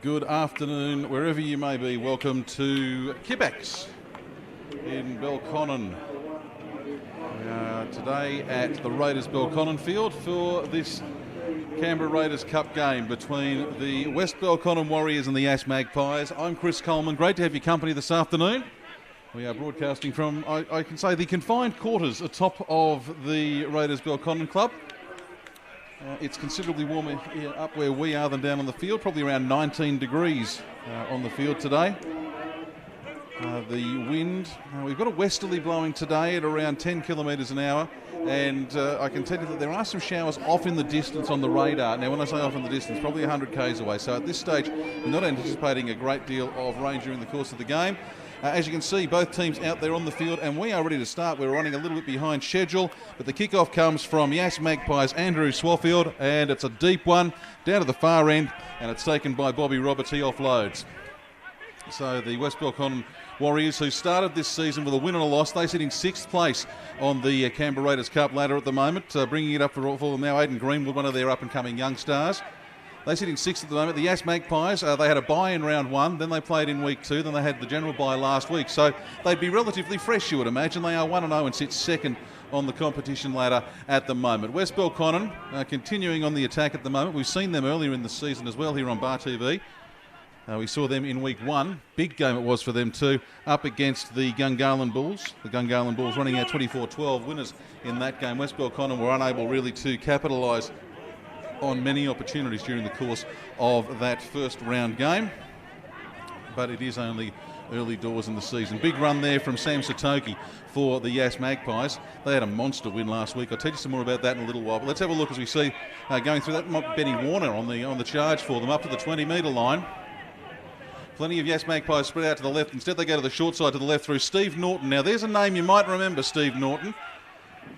Good afternoon, wherever you may be. Welcome to Kippax in Belconnen. We are today at the Raiders Belconnen field for this Canberra Raiders Cup game between the West Belconnen Warriors and the Yass Magpies. I'm Chris Coleman. Great to have your company this afternoon. We are broadcasting from, I can say, the confined quarters atop of the Raiders Belconnen Club. It's considerably warmer here up where we are than down on the field, probably around 19 degrees on the field today. The wind, we've got a westerly blowing today at around 10 kilometres an hour, and I can tell you that there are some showers off in the distance on the radar. Now, when I say off in the distance, probably 100 k's away, so at this stage we're not anticipating a great deal of rain during the course of the game. As you can see, both teams out there on the field, and we are ready to start. We're running a little bit behind schedule, but the kickoff comes from Yass Magpies' Andrew Swaffield, and it's a deep one down to the far end, and it's taken by Bobby Roberts. He offloads. So the West Belconnen Warriors, who started this season with a win and a loss, they sit in 6th place on the Canberra Raiders Cup ladder at the moment, bringing it up for them now. Aidan Greenwood, one of their up-and-coming young stars. They sit in 6th at the moment. The Yass Magpies, they had a bye in round 1, then they played in week 2, then they had the general bye last week. So they'd be relatively fresh, you would imagine. They are 1-0 and sit 2nd on the competition ladder at the moment. West Belconnen continuing on the attack at the moment. We've seen them earlier in the season as well here on Bar TV. We saw them in week 1. Big game it was for them too, up against the Gungahlin Bulls. The Gungahlin Bulls running out 24-12 winners in that game. West Belconnen were unable really to capitalise on many opportunities during the course of that first round game, but it is only early doors in the season. Big run there from Sam Satoki for the Yass Magpies. They had a monster win last week. I'll tell you some more about that in a little while, but let's have a look as we see going through that. Benny Warner on the charge for them up to the 20-metre line. Plenty of Yass Magpies spread out to the left. Instead they go to the short side to the left through Steve Norton. Now there's a name you might remember, Steve Norton.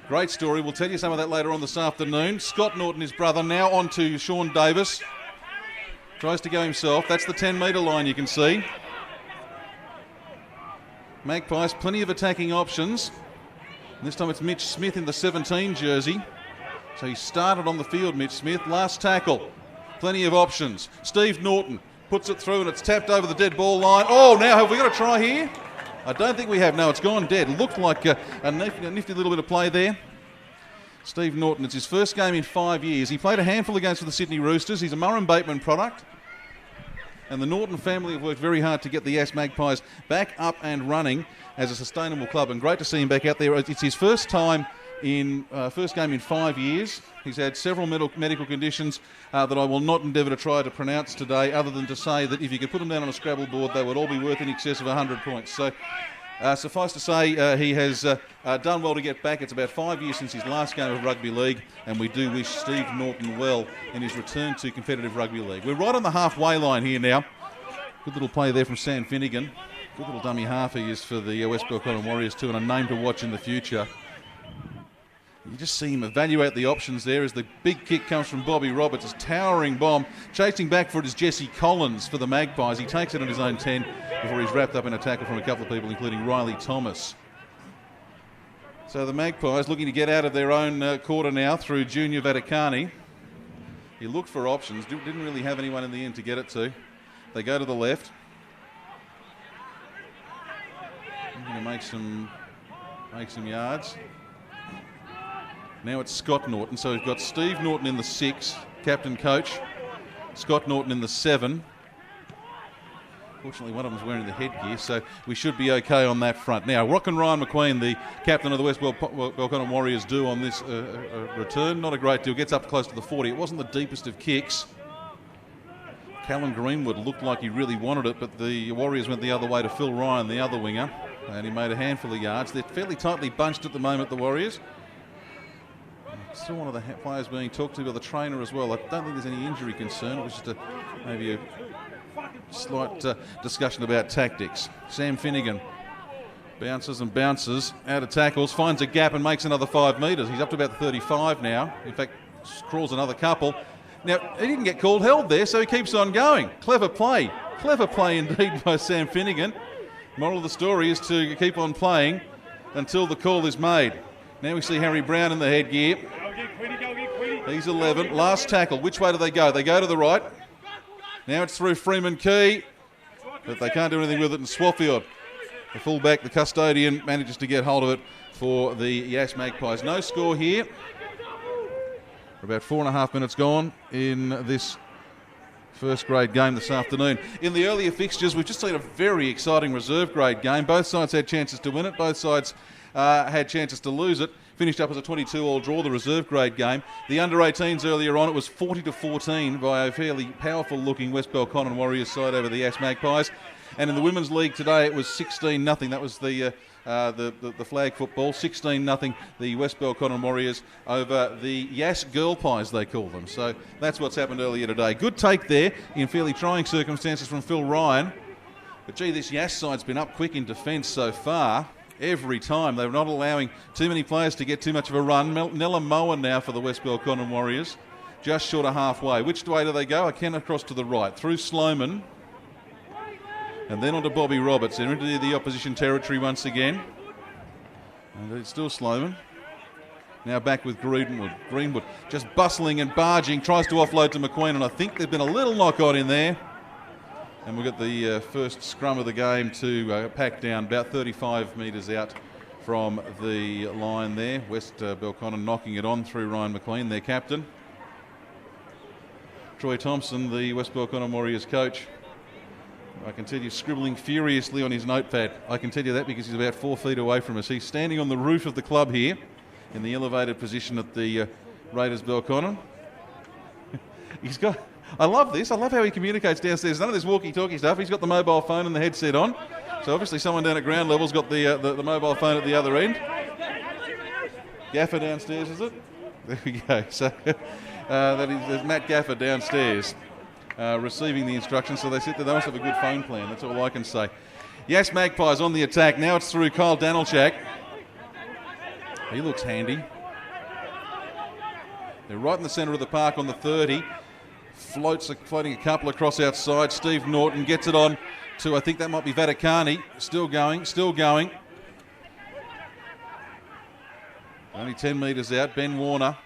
Great story. We'll tell you some of that later on this afternoon. Scott Norton, his brother, now on to Sean Davis. Tries to go himself. That's the 10-metre line you can see. Magpies, plenty of attacking options. And this time it's Mitch Smith in the 17 jersey. So he started on the field, Mitch Smith. Last tackle. Plenty of options. Steve Norton puts it through and it's tapped over the dead ball line. Oh, now have we got a try here? I don't think we have. No, it's gone dead. It looked like a nifty little bit of play there. Steve Norton, it's his first game in 5 years. He played a handful of games for the Sydney Roosters. He's a Murray Bateman product. And the Norton family have worked very hard to get the Yass Magpies back up and running as a sustainable club. And great to see him back out there. It's his first game in 5 years. He's had several medical conditions that I will not endeavour to try to pronounce today, other than to say that if you could put them down on a Scrabble board, they would all be worth in excess of 100 points. So suffice to say, he has done well to get back. It's about 5 years since his last game of rugby league, and we do wish Steve Norton well in his return to competitive rugby league. We're right on the halfway line here now. Good little play there from Sam Finnegan. Good little dummy half he is for the West Belconnen Warriors too, and a name to watch in the future. You just see him evaluate the options there as the big kick comes from Bobby Roberts. A towering bomb. Chasing back for it is Jesse Collins for the Magpies. He takes it on his own 10 before he's wrapped up in a tackle from a couple of people, including Riley Thomas. So the Magpies looking to get out of their own quarter now through Junior Vaticani. He looked for options, didn't really have anyone in the end to get it to. They go to the left. I'm going to make some yards. Now it's Scott Norton, so we've got Steve Norton in the 6, captain coach. Scott Norton in the 7. Fortunately, one of them's wearing the headgear, so we should be okay on that front. Now, Rock and Ryan McQueen, the captain of the West Belconnen Warriors, do on this return. Not a great deal. Gets up close to the 40. It wasn't the deepest of kicks. Callum Greenwood looked like he really wanted it, but the Warriors went the other way to Phil Ryan, the other winger, and he made a handful of yards. They're fairly tightly bunched at the moment, the Warriors. Still one of the players being talked to by the trainer as well. I don't think there's any injury concern. It was just maybe a slight discussion about tactics. Sam Finnegan bounces and bounces, out of tackles, finds a gap and makes another 5 metres. He's up to about 35 now. In fact, crawls another couple. Now, he didn't get called held there, so he keeps on going. Clever play indeed by Sam Finnegan. Moral of the story is to keep on playing until the call is made. Now we see Harry Brown in the headgear. He's 11. Last tackle. Which way do they go? They go to the right. Now it's through Freeman Key, but they can't do anything with it in Swaffield. The fullback, the custodian, manages to get hold of it for the Yass Magpies. No score here. We're about 4.5 minutes gone in this first grade game this afternoon. In the earlier fixtures, we've just seen a very exciting reserve grade game. Both sides had chances to win it. Both sides had chances to lose it. Finished up as a 22-all draw, the reserve grade game. The under-18s earlier on, it was 40-14 by a fairly powerful-looking West Belconnen Warriors side over the Yass Magpies. And in the Women's League today, it was 16-0. That was the flag football. 16-0, the West Belconnen Warriors over the Yass Girl Pies, they call them. So that's what's happened earlier today. Good take there in fairly trying circumstances from Phil Ryan. But, gee, this Yass side's been up quick in defence so far. Every time. They're not allowing too many players to get too much of a run. Nella Moen now for the West Belconnen Warriors. Just short of halfway. Which way do they go? Again across to the right. Through Sloman. And then on to Bobby Roberts. They're into the opposition territory once again. And it's still Sloman. Now back with Greenwood. Greenwood just bustling and barging. Tries to offload to McQueen. And I think there's been a little knock on in there. And we've got the first scrum of the game to pack down about 35 metres out from the line there. West Belconnen knocking it on through Ryan McLean, their captain. Troy Thompson, the West Belconnen Warriors coach, I can tell you, scribbling furiously on his notepad. I can tell you that because he's about 4 feet away from us. He's standing on the roof of the club here in the elevated position at the Raiders Belconnen. He's got... I love this. I love how he communicates downstairs. None of this walkie-talkie stuff. He's got the mobile phone and the headset on. So obviously someone down at ground level's got the mobile phone at the other end. Gaffer downstairs, is it? There we go. So there's Matt Gaffer downstairs receiving the instructions. So they sit there. They must have a good phone plan. That's all I can say. Yass Magpies on the attack. Now it's through Kyle Danilchak. He looks handy. They're right in the centre of the park on the 30. Floating a couple across outside. Steve Norton gets it on to, I think that might be Vaticani. Still going. Only 10 metres out. Ben Warner.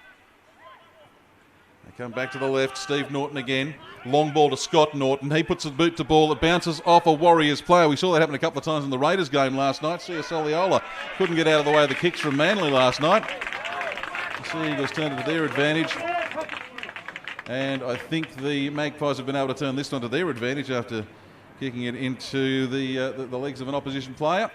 They come back to the left. Steve Norton again. Long ball to Scott Norton. He puts the boot to ball. It bounces off a Warriors player. We saw that happen a couple of times in the Raiders game last night. Sia Soliola couldn't get out of the way of the kicks from Manly last night. The Sea Eagles turned it to their advantage. And I think the Magpies have been able to turn this one to their advantage after kicking it into the legs of an opposition player.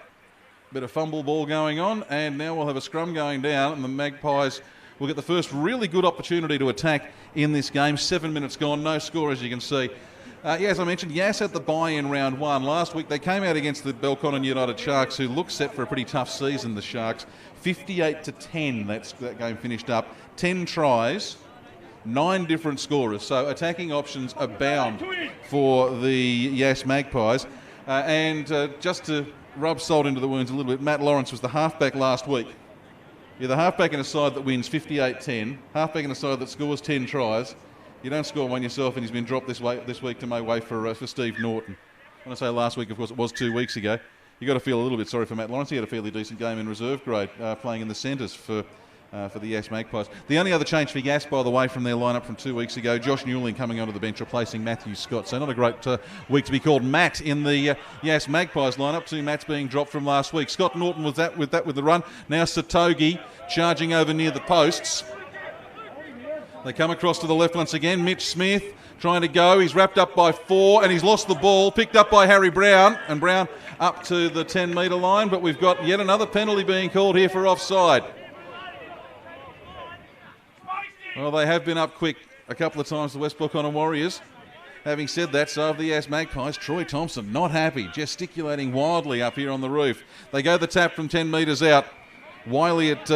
Bit of fumble ball going on, and now we'll have a scrum going down, and the Magpies will get the first really good opportunity to attack in this game. 7 minutes gone, no score as you can see. As I mentioned, Yass had the bye in round one. Last week they came out against the Belconnen United Sharks, who look set for a pretty tough season, the Sharks. 58-10, that game finished up. 10 tries. 9 different scorers, so attacking options abound for the Yass Magpies. Just to rub salt into the wounds a little bit, Matt Lawrence was the halfback last week. You're the halfback in a side that wins 58-10, halfback in a side that scores 10 tries. You don't score one yourself, and he's been dropped this week to make way for Steve Norton. When I say last week, of course, it was 2 weeks ago. You've got to feel a little bit sorry for Matt Lawrence. He had a fairly decent game in reserve grade, playing in the centres for the Yass Magpies. The only other change for Yass, by the way, from their lineup from 2 weeks ago, Josh Newling coming onto the bench replacing Matthew Scott. So not a great week to be called Matt in the Yass Magpies lineup. 2 Matts being dropped from last week. Scott Norton with the run. Now Satogi charging over near the posts. They come across to the left once again. Mitch Smith trying to go. He's wrapped up by 4 and he's lost the ball. Picked up by Harry Brown. And Brown up to the 10-metre line. But we've got yet another penalty being called here for offside. Well, they have been up quick a couple of times, the West Belconnen Warriors. Having said that, so have the Yass Magpies. Troy Thompson not happy, gesticulating wildly up here on the roof. They go the tap from 10 metres out. Wiley at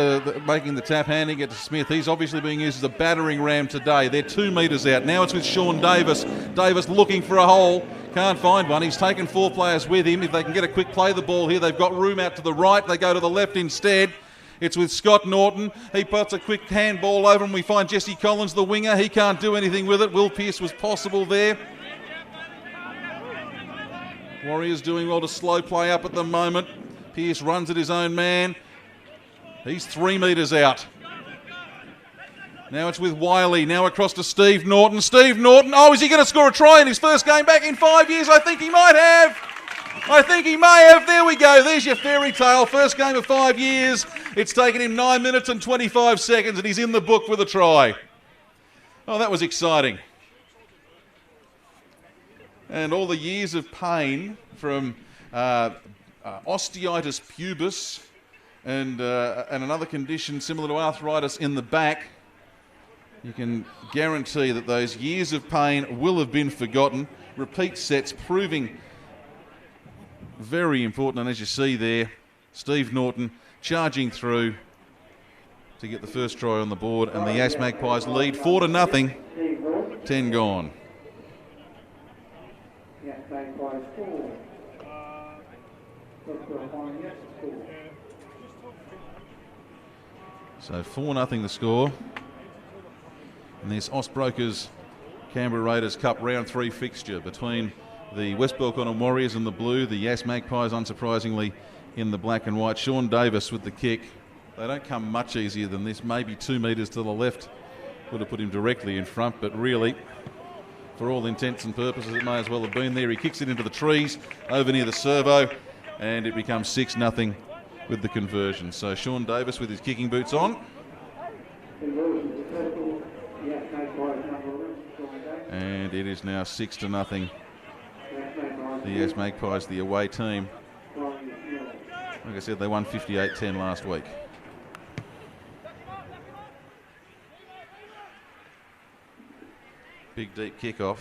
making the tap, handing it to Smith. He's obviously being used as a battering ram today. They're 2 metres out. Now it's with Sean Davis. Davis looking for a hole. Can't find one. He's taken 4 players with him. If they can get a quick play the ball here, they've got room out to the right. They go to the left instead. It's with Scott Norton. He puts a quick handball over and we find Jesse Collins, the winger. He can't do anything with it. Will Pearce was possible there. Warriors doing well to slow play up at the moment. Pearce runs at his own man. He's 3 metres out. Now it's with Wiley. Now across to Steve Norton. Steve Norton. Oh, is he going to score a try in his first game back in 5 years? I think he might have. I think he may have. There we go. There's your fairy tale. First game of 5 years. It's taken him 9 minutes and 25 seconds and he's in the book with a try. Oh, that was exciting. And all the years of pain from osteitis pubis and another condition similar to arthritis in the back, you can guarantee that those years of pain will have been forgotten. Repeat sets proving very important. And as you see there, Steve Norton charging through to get the first try on the board. And the Yass Magpies lead 4-0. 10 gone. So 4-0 the score. And this Austbrokers Canberra Raiders Cup round 3 fixture between the West Belconnen Warriors in the blue, the Yass Magpies unsurprisingly in the black and white. Sean Davis with the kick. They don't come much easier than this. Maybe 2 metres to the left would have put him directly in front, but really, for all intents and purposes, it may as well have been there. He kicks it into the trees over near the servo, and it becomes 6-0 with the conversion. So Sean Davis with his kicking boots on. And it is now 6-0. The Yass Magpies, the away team. Like I said, they won 58-10 last week. Big deep kickoff.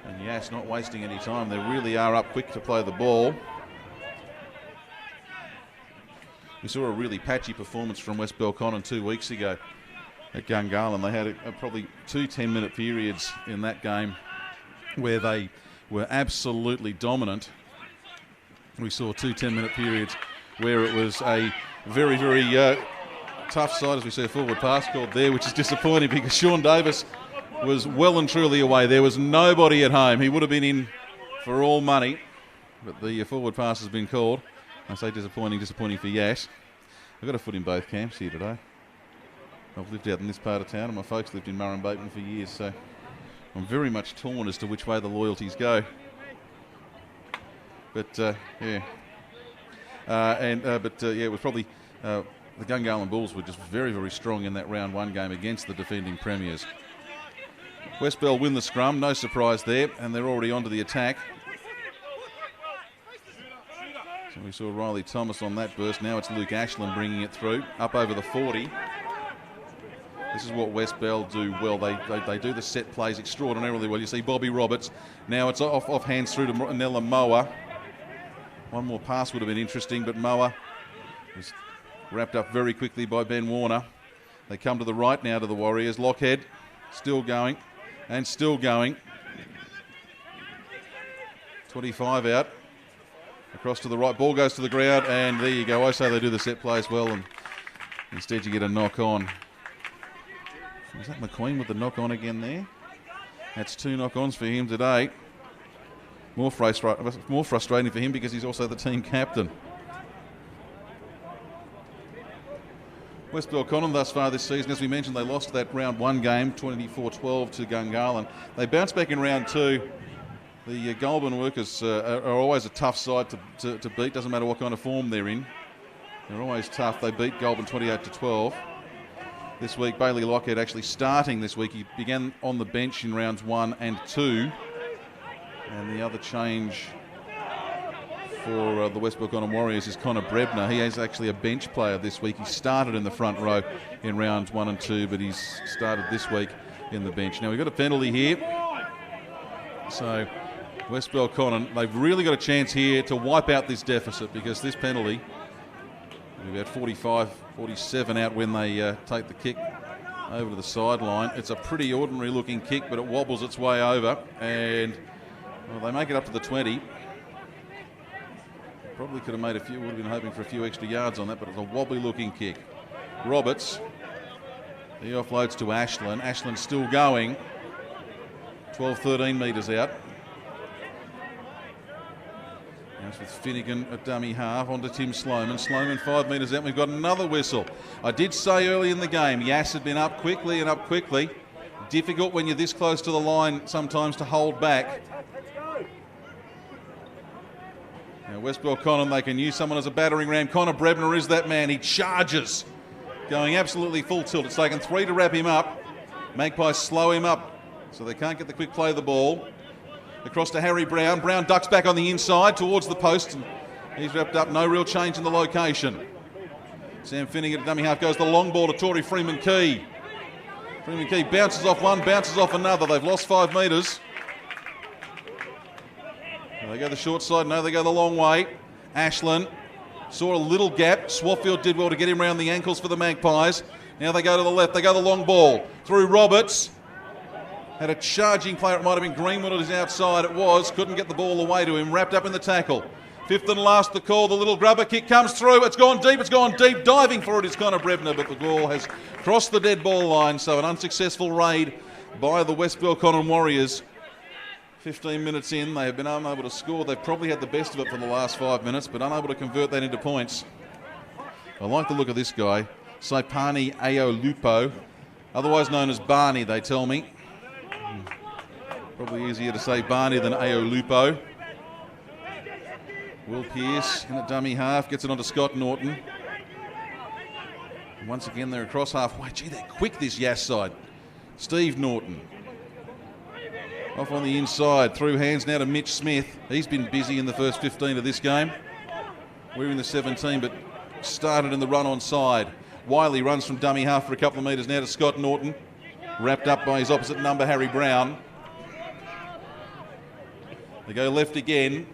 And Yass not wasting any time. They really are up quick to play the ball. We saw a really patchy performance from West Belconnen 2 weeks ago at Gungahlin. They had probably 2 10-minute periods in that game where they were absolutely dominant. We saw 2 10-minute periods where it was a very, very tough side, as we see a forward pass called there, which is disappointing because Sean Davis was well and truly away. There was nobody at home. He would have been in for all money, but the forward pass has been called. I say disappointing for Yass. I've got a foot in both camps here today. I've lived out in this part of town and my folks lived in Murrumbateman for years, so I'm very much torn as to which way the loyalties go. But yeah. It was probably the Gungahlin Bulls were just very, very strong in that round 1 game against the defending premiers. West Bell win the scrum, no surprise there, and they're already onto the attack. So we saw Riley Thomas on that burst. Now it's Luke Ashland bringing it through, up over the 40. This is what West Bell do well. They do the set plays extraordinarily well. You see Bobby Roberts. Now it's off hands through to Nella Moa. One more pass would have been interesting, but Moa was wrapped up very quickly by Ben Warner. They come to the right now to the Warriors. Lockhead still going and still going. 25 out. Across to the right. Ball goes to the ground, and there you go. I say they do the set plays well, and instead you get a knock on. Is that McQueen with the knock on again there? That's 2 knock-ons for him today. More frustrating for him because he's also the team captain. West Belconnen thus far this season, as we mentioned, they lost that round 1 game, 24-12 to Gungahlin. They bounced back in round 2. The Goulburn Workers are always a tough side to beat, doesn't matter what kind of form they're in. They're always tough. They beat Goulburn 28-12. This week, Bailey Lockhead actually starting this week. He began on the bench in rounds 1 and 2. And the other change for the West Belconnen Warriors is Connor Brebner. He is actually a bench player this week. He started in the front row in rounds 1 and 2, but he's started this week in the bench. Now we've got a penalty here. So West Belconnen, they've really got a chance here to wipe out this deficit, because this penalty, about 45, 47 out when they take the kick over to the sideline. It's a pretty ordinary looking kick, but it wobbles its way over, and well, they make it up to the 20. Probably could have made a few, would have been hoping for a few extra yards on that, but it's a wobbly looking kick. Roberts, he offloads to Ashland. Ashland's still going. 12, 13 metres out. Now it's with Finnegan at dummy half, onto Tim Sloman. Sloman 5 metres out. We've got another whistle. I did say early in the game, Yass had been up quickly and up quickly. Difficult when you're this close to the line sometimes to hold back. Now West Belconnen, they can use someone as a battering ram. Connor Brebner is that man. He charges, going absolutely full tilt. It's taken 3 to wrap him up. Magpies slow him up, so they can't get the quick play of the ball. Across to Harry Brown. Brown ducks back on the inside towards the post, and he's wrapped up. No real change in the location. Sam Finnegan at dummy half goes the long ball to Tory Freeman-Key. Freeman-Key bounces off one, bounces off another. They've lost 5 metres. They go the short side, no, they go the long way. Ashland saw a little gap. Swaffield did well to get him around the ankles for the Magpies. Now they go to the left, they go the long ball through Roberts. Had a charging player, it might have been Greenwood at his outside, it was. Couldn't get the ball away to him, wrapped up in the tackle. 5th and last, the call, the little grubber kick comes through. It's gone deep. Diving for it is Connor Brebner, but the ball has crossed the dead ball line, so an unsuccessful raid by the West Belconnen Warriors. 15 minutes in, they have been unable to score. They've probably had the best of it for the last 5 minutes, but unable to convert that into points. I like the look of this guy, Saipani Aolupo, otherwise known as Barney, they tell me. Probably easier to say Barney than Aolupo. Will Pearce in at dummy half, gets it onto Scott Norton. And once again, they're across halfway. Gee, they're quick, this Yass side. Steve Norton. Off on the inside, through hands now to Mitch Smith. He's been busy in the first 15 of this game. We're in the 17, but started in the run on side. Wiley runs from dummy half for a couple of metres now to Scott Norton. Wrapped up by his opposite number, Harry Brown. They go left again.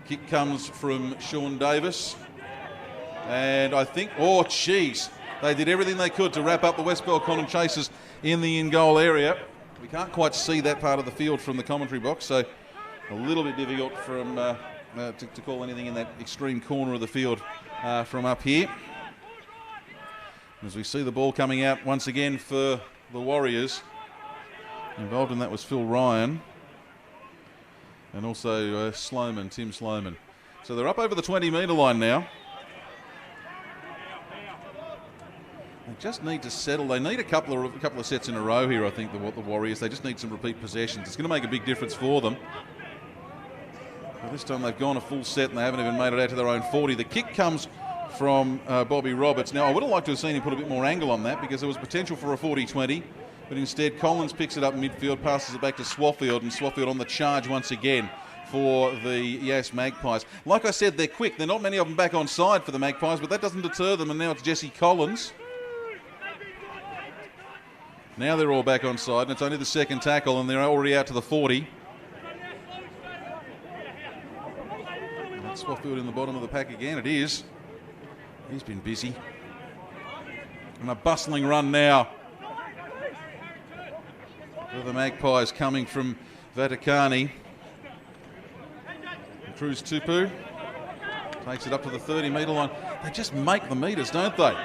Kick comes from Sean Davis. And I think, oh, jeez, they did everything they could to wrap up the West Belconnen chasers in the in-goal area. We can't quite see that part of the field from the commentary box, so a little bit difficult from to call anything in that extreme corner of the field from up here. As we see the ball coming out once again for the Warriors. Involved in that was Phil Ryan and also Sloman, Tim Sloman. So they're up over the 20-metre line now. They just need to settle. They need a couple of sets in a row here, I think, the Warriors. They just need some repeat possessions. It's going to make a big difference for them. But this time they've gone a full set and they haven't even made it out to their own 40. The kick comes from Bobby Roberts. Now, I would have liked to have seen him put a bit more angle on that because there was potential for a 40-20. But instead, Collins picks it up in midfield, passes it back to Swaffield, and Swaffield on the charge once again for the Yass Magpies. Like I said, they're quick. There are not many of them back on side for the Magpies, but that doesn't deter them. And now it's Jesse Collins. Now they're all back on side, and it's only the second tackle, and they're already out to the 40. And that's Swaffield in the bottom of the pack again. It is. He's been busy. And a bustling run now for the Magpies coming from Vaticani. Cruz Tupu takes it up to the 30-metre line. They just make the metres, don't they?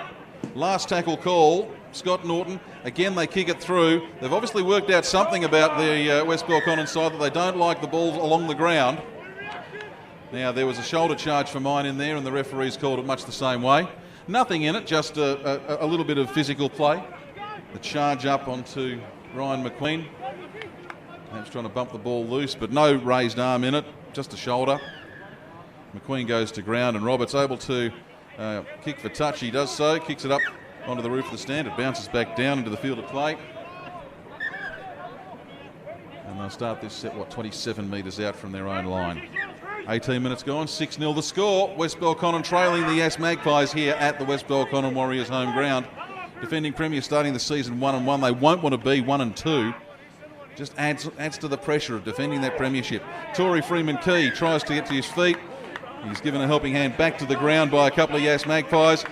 Last tackle call, Scott Norton. Again, they kick it through. They've obviously worked out something about the West Belconnen side that they don't like the ball along the ground. Now, there was a shoulder charge for mine in there, and the referees called it much the same way. Nothing in it, just a little bit of physical play. The charge up onto Ryan McQueen. Perhaps trying to bump the ball loose, but no raised arm in it, just a shoulder. McQueen goes to ground, and Roberts able to kick for touch. He does so, kicks it up onto the roof of the stand. It bounces back down into the field of play. And they'll start this set, 27 metres out from their own line. 18 minutes gone, 6-0 the score. West Belconnen trailing the Yass Magpies here at the West Belconnen Warriors home ground. Defending Premier starting the season 1-1. They won't want to be 1-2. Just adds to the pressure of defending that premiership. Tory Freeman-Key tries to get to his feet. He's given a helping hand back to the ground by a couple of Yass Magpies.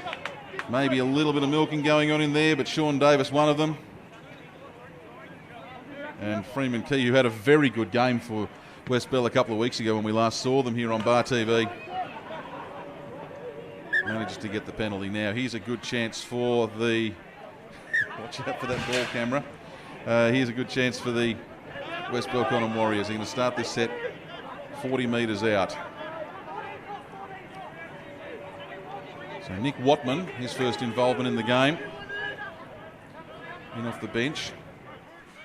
Maybe a little bit of milking going on in there, but Sean Davis, one of them. And Freeman-Key, who had a very good game for West Bell a couple of weeks ago when we last saw them here on Bar TV. Manages to get the penalty now. Here's a good chance for the... Watch out for that ball, camera. Here's a good chance for the West Belconnen Warriors. They're going to start this set 40 metres out. So Nick Watman, his first involvement in the game. In off the bench.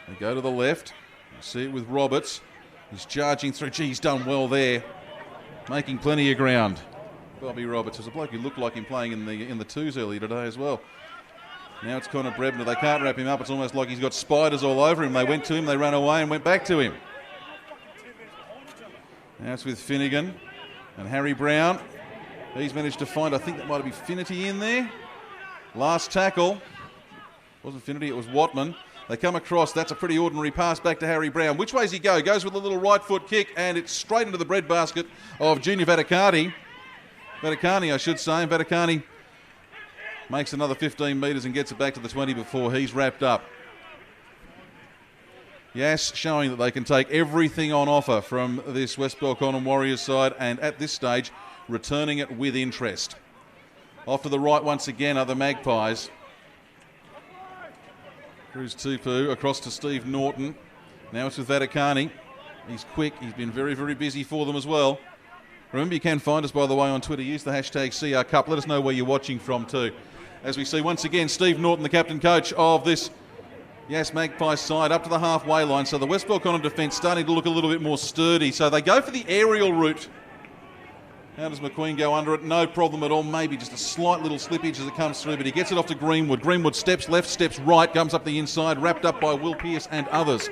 They go to the left. You see it with Roberts. He's charging through. Gee, he's done well there. Making plenty of ground. Bobby Roberts was a bloke who looked like him playing in the twos earlier today as well. Now it's Connor Brebner. They can't wrap him up. It's almost like he's got spiders all over him. They went to him, they ran away and went back to him. Now it's with Finnegan and Harry Brown. He's managed to find, I think that might be Finnerty in there. Last tackle. Wasn't Finnerty, it was Watman. They come across, that's a pretty ordinary pass back to Harry Brown. Which way does he go? Goes with a little right foot kick and it's straight into the breadbasket of Junior Vaticani. Vaticani, I should say. Vaticani makes another 15 metres and gets it back to the 20 before he's wrapped up. Yass showing that they can take everything on offer from this West Belconnen Warriors side and at this stage returning it with interest. Off to the right once again are the Magpies. Cruz Tupu across to Steve Norton. Now it's with Vaticani. He's quick. He's been very, very busy for them as well. Remember, you can find us, by the way, on Twitter. Use the hashtag CRCup. Let us know where you're watching from too. As we see once again, Steve Norton, the captain coach of this Yass Magpies side, up to the halfway line. So the West Belconnen defence starting to look a little bit more sturdy. So they go for the aerial route. How does McQueen go under it? No problem at all. Maybe just a slight little slippage as it comes through, but he gets it off to Greenwood. Greenwood steps left, steps right, comes up the inside, wrapped up by Will Pearce and others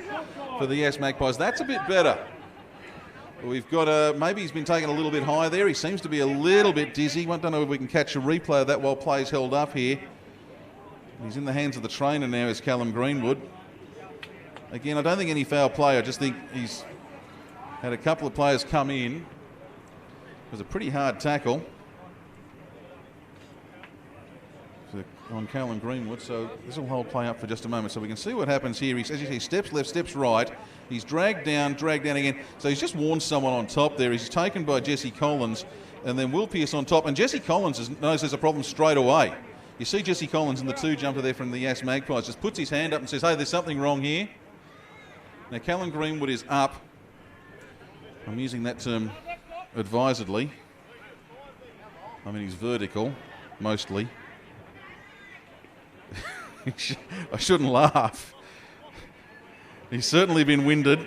for the Yass Magpies. That's a bit better. We've got maybe he's been taken a little bit high there. He seems to be a little bit dizzy. I don't know if we can catch a replay of that while play's held up here. He's in the hands of the trainer now, is Callum Greenwood. Again, I don't think any foul play. I just think he's had a couple of players come in. It was a pretty hard tackle on Callum Greenwood, so this will hold play up for just a moment so we can see what happens here. As you see, steps left, steps right. He's dragged down again. So he's just warned someone on top there. He's taken by Jesse Collins and then Will Pearce on top. And Jesse Collins knows there's a problem straight away. You see Jesse Collins in the two jumper there from the Yass Magpies, just puts his hand up and says, hey, there's something wrong here. Now Callum Greenwood is up. I'm using that term advisedly. I mean, he's vertical, mostly. I shouldn't laugh. He's certainly been winded.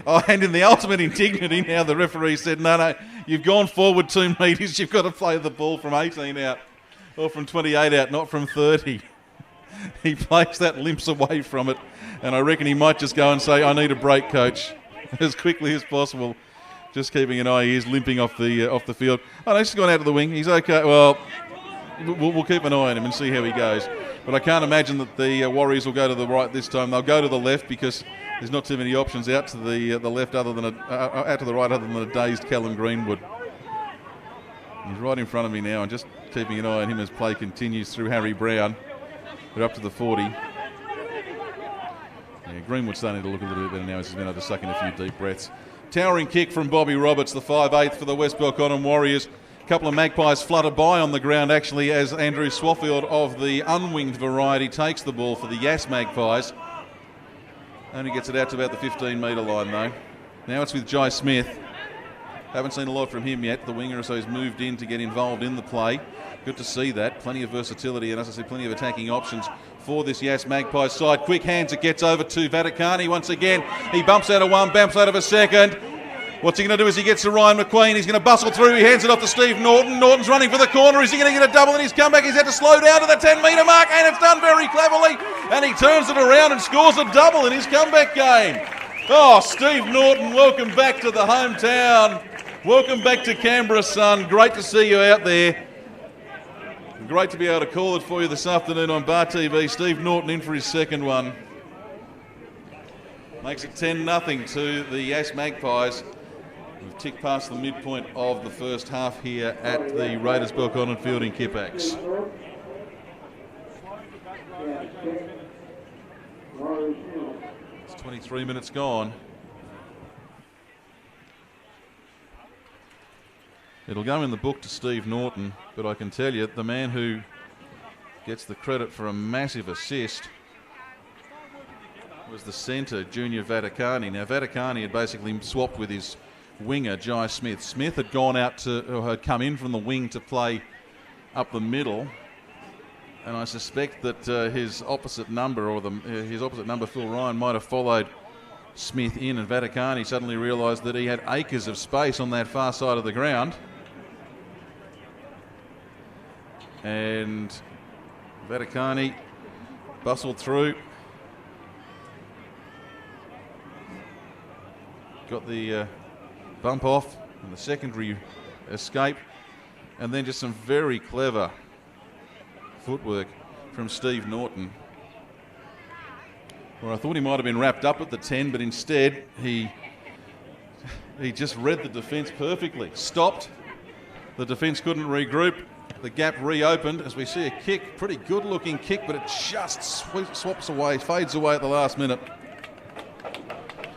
Oh, and in the ultimate indignity now, the referee said, no, you've gone forward 2 metres. You've got to play the ball from 18 out, or from 28 out, not from 30. He plays that, limps away from it, and I reckon he might just go and say, I need a break, coach, as quickly as possible. Just keeping an eye, he is limping off the field. Oh, no, he's gone out of the wing. He's okay. Well, we'll keep an eye on him and see how he goes. But I can't imagine that the Warriors will go to the right this time. They'll go to the left because there's not too many options out to the left other than out to the right other than a dazed Callum Greenwood. He's right in front of me now and just keeping an eye on him as play continues through Harry Brown. We're up to the 40. Yeah, Greenwood's starting to look a little bit better now as he's been able to suck in a few deep breaths. Towering kick from Bobby Roberts, the 5'8" for the West Belconnen Warriors. A couple of Magpies flutter by on the ground actually as Andrew Swaffield of the unwinged variety takes the ball for the Yass Magpies. Only gets it out to about the 15-metre line though. Now it's with Jai Smith. Haven't seen a lot from him yet. The winger, so he's moved in to get involved in the play. Good to see that. Plenty of versatility and, as I said, plenty of attacking options for this Yass Magpies side. Quick hands, it gets over to Vaticani once again. He bumps out of one, bumps out of a second. What's he going to do as he gets to Ryan McQueen? He's going to bustle through. He hands it off to Steve Norton. Norton's running for the corner. Is he going to get a double in his comeback? He's had to slow down to the 10-metre mark, and it's done very cleverly. And he turns it around and scores a double in his comeback game. Oh, Steve Norton, welcome back to the hometown. Welcome back to Canberra, son. Great to see you out there. Great to be able to call it for you this afternoon on Bar TV. Steve Norton in for his second one. Makes it 10-0 to the Yass Magpies. We've ticked past the midpoint of the first half here at the Raiders Belconnen field in Kippax. It's 23 minutes gone. It'll go in the book to Steve Norton, but I can tell you the man who gets the credit for a massive assist was the centre, Junior Vaticani. Now, Vaticani had basically swapped with his winger, Jai Smith. Smith had gone out to, or had come in from the wing to play up the middle, and I suspect that his opposite number, Phil Ryan, might have followed Smith in, and Vaticani suddenly realised that he had acres of space on that far side of the ground. And Vaticani bustled through. Got the bump off and the secondary escape, and then just some very clever footwork from Steve Norton, where I thought he might have been wrapped up at the 10, but instead he just read the defence perfectly. Stopped, the defence couldn't regroup, the gap reopened as we see a kick, pretty good looking kick, but it just swaps away, fades away at the last minute.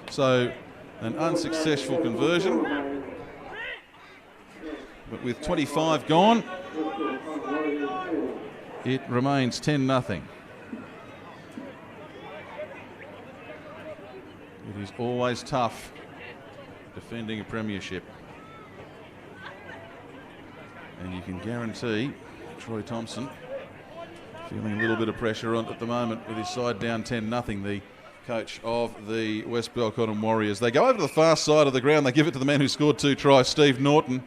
So an unsuccessful conversion, but with 25 gone, it remains 10-0. It is always tough defending a premiership, and you can guarantee Troy Thompson feeling a little bit of pressure on at the moment with his side down 10-0. The coach of the West Belconnen Warriors. They go over to the far side of the ground. They give it to the man who scored 2 tries, Steve Norton.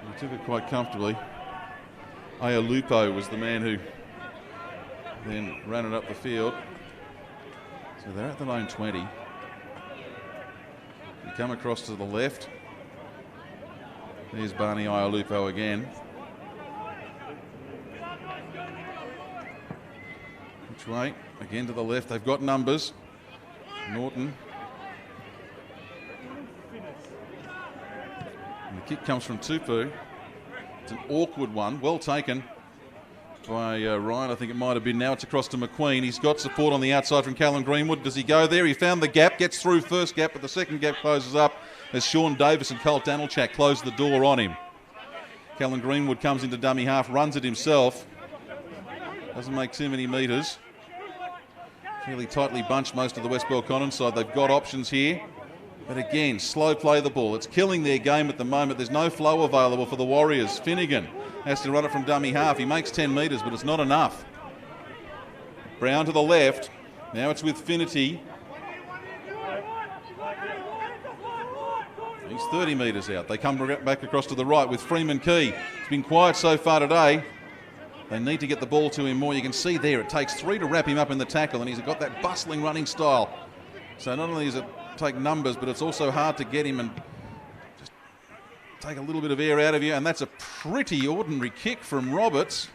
He took it quite comfortably. Ayalupo was the man who then ran it up the field. So they're at the lone 20. You come across to the left. There's Barney Ayalupo again. Which way? Again to the left. They've got numbers. Norton. And the kick comes from Tupu. It's an awkward one. Well taken by Ryan. I think it might have been. Now it's across to McQueen. He's got support on the outside from Callum Greenwood. Does he go there? He found the gap. Gets through first gap, but the second gap closes up as Sean Davis and Colt Danilchak close the door on him. Callum Greenwood comes into dummy half, runs it himself. Doesn't make too many metres. Fairly tightly bunched most of the West Belconnen side. They've got options here. But again, slow play the ball. It's killing their game at the moment. There's no flow available for the Warriors. Finnegan has to run it from dummy half. He makes 10 metres, but it's not enough. Brown to the left. Now it's with Finity. He's 30 metres out. They come back across to the right with Freeman Key. It's been quiet so far today. They need to get the ball to him more. You can see there it takes 3 to wrap him up in the tackle, and he's got that bustling running style. So not only does it take numbers, but it's also hard to get him and just take a little bit of air out of you. And that's a pretty ordinary kick from Roberts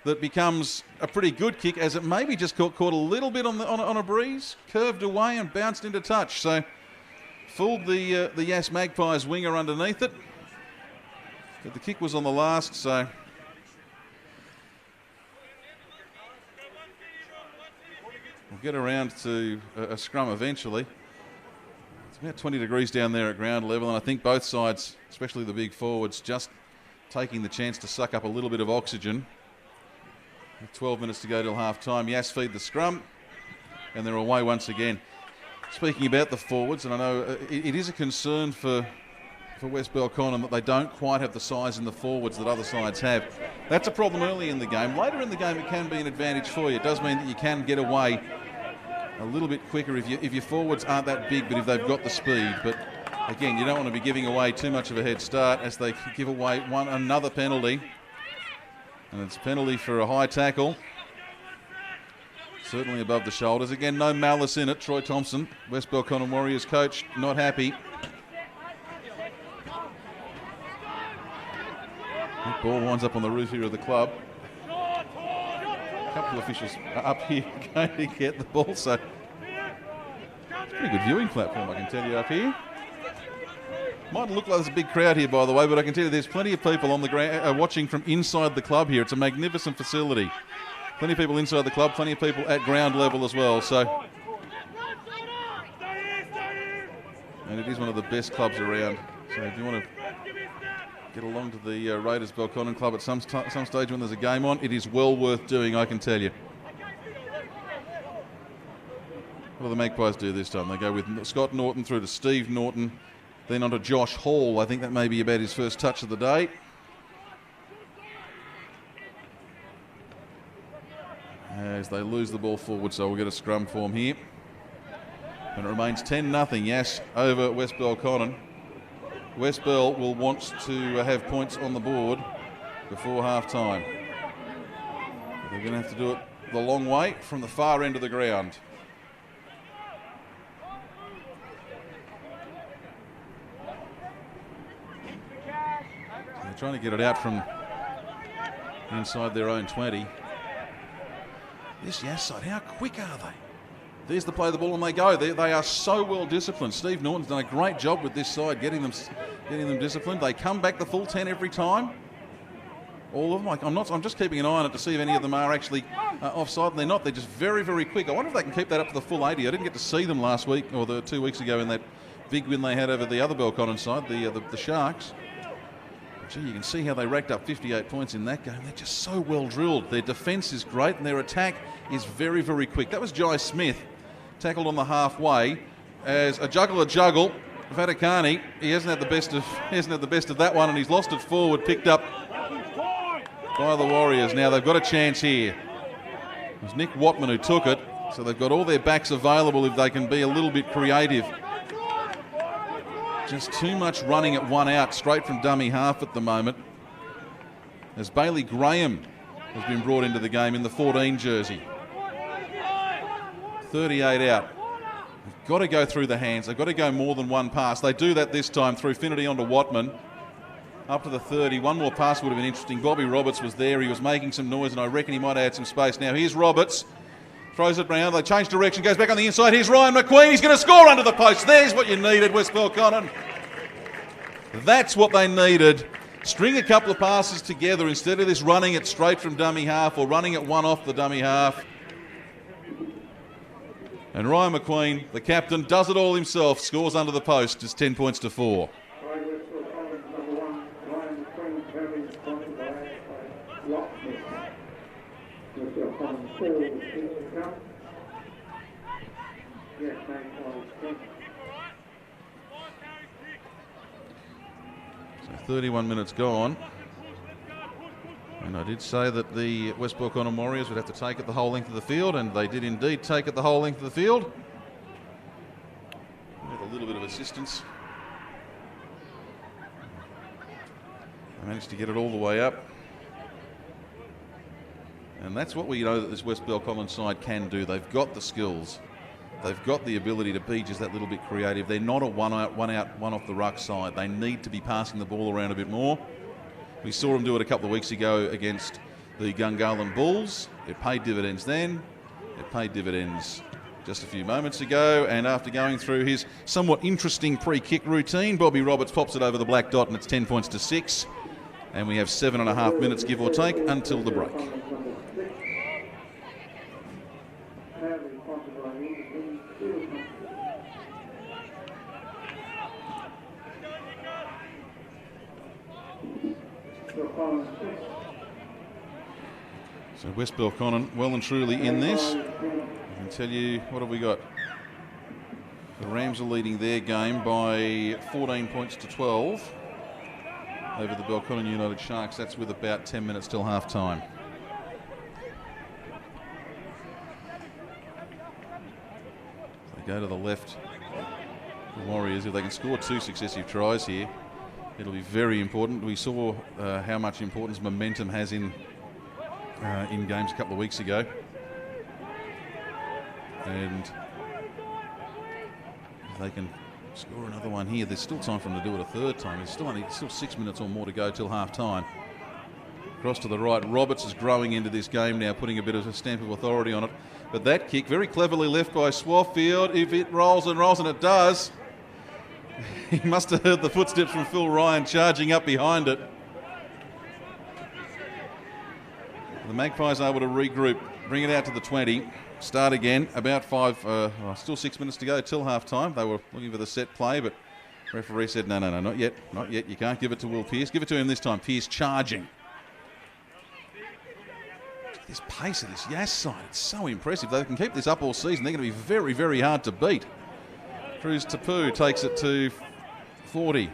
that becomes a pretty good kick, as it maybe just caught a little bit on a breeze, curved away and bounced into touch. So fooled the Yass Magpies winger underneath it. But the kick was on the last, so we'll get around to a scrum eventually. It's about 20 degrees down there at ground level, and I think both sides, especially the big forwards, just taking the chance to suck up a little bit of oxygen. With 12 minutes to go till half time. Yass feed the scrum, and they're away once again. Speaking about the forwards, and I know it is a concern for West Belconnen that they don't quite have the size in the forwards that other sides have. That's a problem early in the game. Later in the game, it can be an advantage for you. It does mean that you can get away a little bit quicker if your forwards aren't that big, but if they've got the speed. But again, you don't want to be giving away too much of a head start as they give away another penalty. And it's a penalty for a high tackle. Certainly above the shoulders. Again, no malice in it. Troy Thompson, West Belconnen Warriors coach, not happy. That ball winds up on the roof here of the club. A couple of officials are up here going to get the ball, so it's a pretty good viewing platform, I can tell you, up here. Might look like there's a big crowd here, by the way, but I can tell you there's plenty of people on the ground watching from inside the club here. It's a magnificent facility. Plenty of people inside the club, plenty of people at ground level as well. So, and it is one of the best clubs around. So if you want to get along to the Raiders Belconnen Club at some stage when there's a game on, it is well worth doing, I can tell you. What do the Magpies do this time? They go with Scott Norton through to Steve Norton, then on to Josh Hall. I think that may be about his first touch of the day. As they lose the ball forward, so we'll get a scrum form here. And it remains 10-0, Yass over West Belconnen. West Bell will want to have points on the board before half-time. But they're going to have to do it the long way from the far end of the ground. So they're trying to get it out from inside their own 20. This Yass side, how quick are they? There's the play of the ball and they go. They are so well disciplined. Steve Norton's done a great job with this side, getting them disciplined. They come back the full 10 every time. All of them. I'm just keeping an eye on it to see if any of them are actually offside, and they're not. They're just very, very quick. I wonder if they can keep that up to the full 80. I didn't get to see them last week or 2 weeks ago in that big win they had over the other Belconnen side, the Sharks. Gee, you can see how they racked up 58 points in that game. They're just so well drilled. Their defence is great and their attack is very, very quick. That was Jai Smith, tackled on the halfway as a juggle. Vaticani, he hasn't had the best of that one, and he's lost it forward, picked up by the Warriors. Now they've got a chance here. It was Nick Watman who took it, so they've got all their backs available if they can be a little bit creative. Just too much running at one out, straight from dummy half at the moment. As Bailey Graham has been brought into the game in the 14 jersey. 38 out. They've got to go through the hands. They've got to go more than one pass. They do that this time through Finnerty onto Watman. Up to the 30. One more pass would have been interesting. Bobby Roberts was there. He was making some noise, and I reckon he might add some space. Now here's Roberts. Throws it round. They change direction. Goes back on the inside. Here's Ryan McQueen. He's going to score under the post. There's what you needed, West Belconnen. That's what they needed. String a couple of passes together instead of this running it straight from dummy half or running it one off the dummy half. And Ryan McQueen, the captain, does it all himself. Scores under the post. It's 10 points to 4. So 31 minutes gone. And I did say that the West Belconnen Warriors would have to take it the whole length of the field, and they did indeed take it the whole length of the field. With a little bit of assistance. They managed to get it all the way up. And that's what we know that this West Belconnen side can do. They've got the skills. They've got the ability to be just that little bit creative. They're not a one out, one off the ruck side. They need to be passing the ball around a bit more. We saw them do it a couple of weeks ago against the Gungahlin Bulls. It paid dividends then. It paid dividends just a few moments ago. And after going through his somewhat interesting pre-kick routine, Bobby Roberts pops it over the black dot, and it's 10 points to 6. And we have 7.5 minutes, give or take, until the break. So West Belconnen well and truly in this. I can tell you, what have we got? The Rams are leading their game by 14 points to 12 over the Belconnen United Sharks. That's with about 10 minutes till half time. They go to the left. The Warriors, if they can score 2 successive tries here, it'll be very important. We saw how much importance momentum has in games a couple of weeks ago. And if they can score another one here, there's still time for them to do it a third time. There's still 6 minutes or more to go till half time. Across to the right, Roberts is growing into this game now, putting a bit of a stamp of authority on it. But that kick, very cleverly left by Swaffield. If it rolls, and it does. He must have heard the footsteps from Phil Ryan charging up behind it. The Magpies able to regroup, bring it out to the 20, start again. About still 6 minutes to go till half time. They were looking for the set play, but the referee said, no, not yet. You can't give it to Will Pearce. Give it to him this time. Pearce charging. This pace of this Yass side, it's so impressive. They can keep this up all season. They're going to be very, very hard to beat. Cruz Tapu takes it to 40.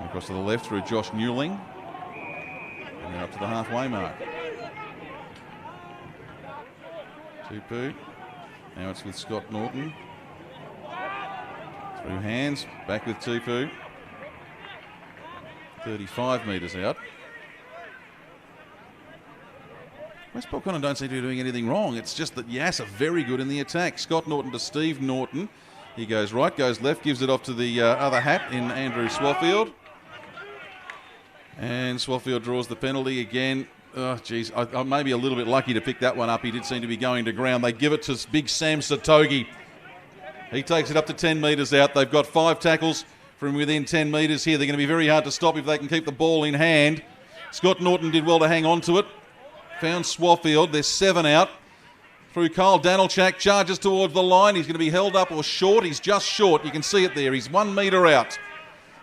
Across to the left through Josh Newling. And now up to the halfway mark. Tupu. Now it's with Scott Norton. Through hands. Back with Tupu. 35 metres out. West Belconnen don't seem to be doing anything wrong. It's just that Yass are very good in the attack. Scott Norton to Steve Norton. He goes right, goes left, gives it off to the other hat in Andrew Swaffield. And Swaffield draws the penalty again. Oh, geez, I may be a little bit lucky to pick that one up. He did seem to be going to ground. They give it to big Sam Satogi. He takes it up to 10 metres out. They've got 5 tackles from within 10 metres here. They're going to be very hard to stop if they can keep the ball in hand. Scott Norton did well to hang on to it. Found Swaffield. There's 7 out. Through Kyle Danilchak, charges towards the line. He's going to be held up or short. He's just short. You can see it there. He's 1 metre out.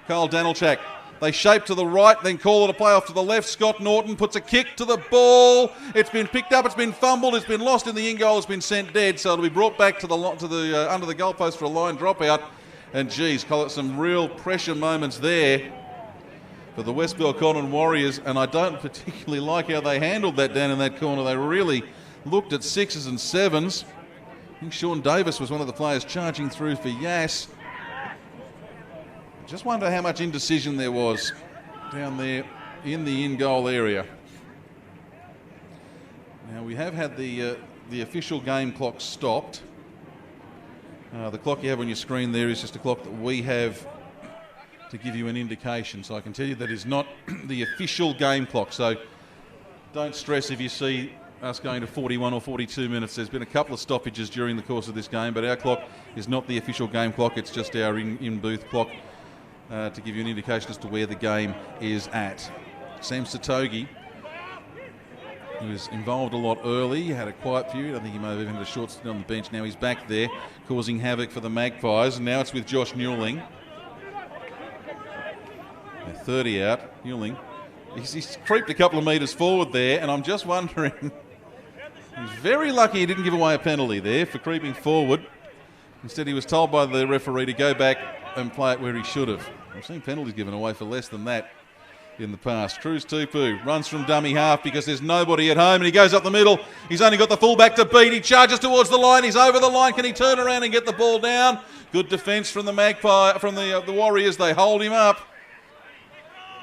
Kyle Danilchak. They shape to the right, then call it a play off to the left. Scott Norton puts a kick to the ball. It's been picked up. It's been fumbled. It's been lost in the in goal. It's been sent dead. So it'll be brought back to the under the goalpost for a line dropout. And geez, call it some real pressure moments there for the West Belconnen Warriors, and I don't particularly like how they handled that down in that corner. They really looked at 6s and 7s. I think Sean Davis was one of the players charging through for Yass. Just wonder how much indecision there was down there in the in-goal area. Now we have had the official game clock stopped. The clock you have on your screen there is just a clock that we have to give you an indication. So I can tell you that is not the official game clock. So don't stress if you see us going to 41 or 42 minutes. There's been a couple of stoppages during the course of this game, but our clock is not the official game clock. It's just our in-booth clock to give you an indication as to where the game is at. Sam Satogi, he was involved a lot early. He had a quiet period. I think he may have even had a short stint on the bench. Now he's back there, causing havoc for the Magpies. And now it's with Josh Newling. 30 out. Newling. He's creeped a couple of metres forward there, and I'm just wondering. He's very lucky he didn't give away a penalty there for creeping forward. Instead, he was told by the referee to go back and play it where he should have. I've seen penalties given away for less than that in the past. Cruz Tupu runs from dummy half because there's nobody at home, and he goes up the middle. He's only got the fullback to beat. He charges towards the line. He's over the line. Can he turn around and get the ball down? Good defence from the the Warriors. They hold him up.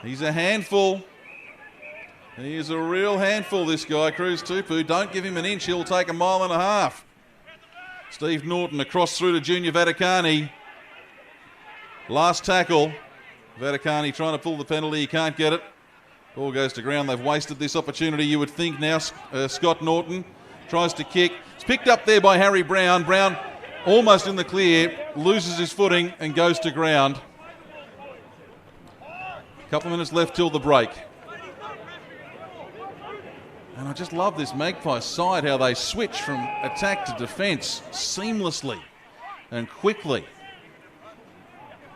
He's a handful. He is a real handful, this guy, Cruz Tupu. Don't give him an inch. He'll take 1.5 miles. Steve Norton across through to Junior Vaticani. Last tackle. Vaticani trying to pull the penalty. He can't get it. Ball goes to ground. They've wasted this opportunity, you would think now. Scott Norton tries to kick. It's picked up there by Harry Brown. Brown almost in the clear, loses his footing and goes to ground. A couple of minutes left till the break. And I just love this Magpie side, how they switch from attack to defence seamlessly and quickly.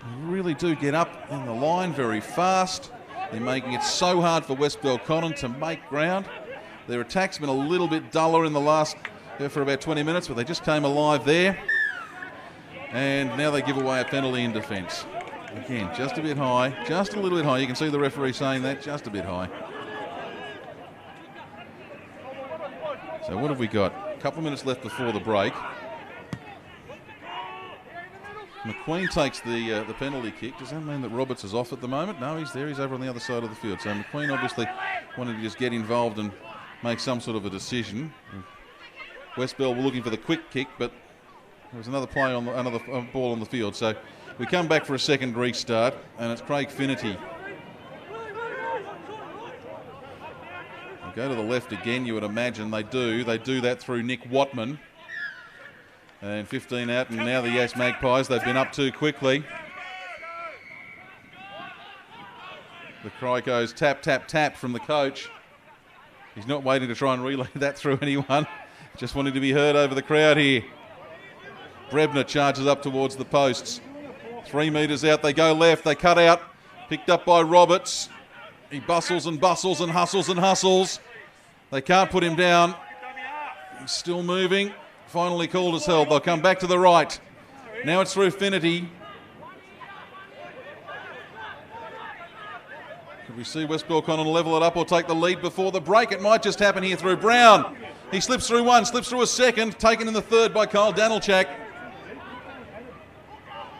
They really do get up in the line very fast. They're making it so hard for West Belconnen to make ground. Their attack's been a little bit duller in the last, for about 20 minutes, but they just came alive there. And now they give away a penalty in defence. Again, just a bit high, just a little bit high. You can see the referee saying that, just a bit high. So what have we got? A couple of minutes left before the break. McQueen takes the penalty kick. Does that mean that Roberts is off at the moment? No, he's there. He's over on the other side of the field. So McQueen obviously wanted to just get involved and make some sort of a decision. West Bell were looking for the quick kick, but there was another play on another ball on the field. So we come back for a second restart, and it's Craig Finnerty. They go to the left again, you would imagine. They do. They do that through Nick Watman. And 15 out, and now the Yass Magpies, they've been up too quickly. The cry goes tap, tap, tap from the coach. He's not waiting to try and relay that through anyone. Just wanting to be heard over the crowd here. Brebner charges up towards the posts. 3 metres out, they go left, they cut out. Picked up by Roberts. He bustles and bustles and hustles and hustles. They can't put him down. He's still moving. Finally called as held. They'll come back to the right. Now it's through Finnerty. Could we see West Belconnen level it up or take the lead before the break? It might just happen here through Brown. He slips through one, slips through a second, taken in the third by Kyle Danilchak.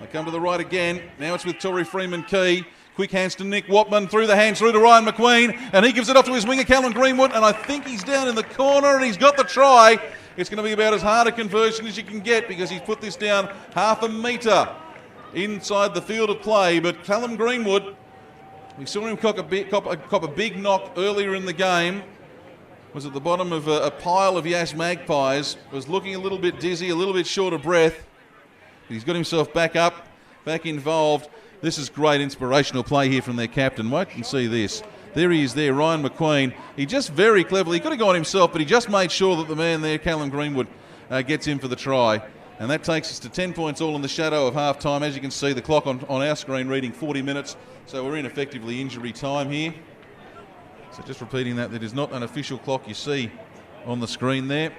They come to the right again. Now it's with Tory Freeman-Key. Quick hands to Nick Watman, through the hands, through to Ryan McQueen, and he gives it off to his winger, Callum Greenwood, and I think he's down in the corner, and he's got the try. It's going to be about as hard a conversion as you can get because he's put this down half a metre inside the field of play, but Callum Greenwood, we saw him cop a big knock earlier in the game, was at the bottom of a pile of Yass Magpies, was looking a little bit dizzy, a little bit short of breath. He's got himself back up, back involved. This is great inspirational play here from their captain. Wait and see this. There he is there, Ryan McQueen. He just very cleverly, he could have gone himself, but he just made sure that the man there, Callum Greenwood, gets in for the try. And that takes us to 10 points all in the shadow of half-time. As you can see, the clock on our screen reading 40 minutes. So we're in effectively injury time here. So just repeating that, that is not an official clock you see on the screen there.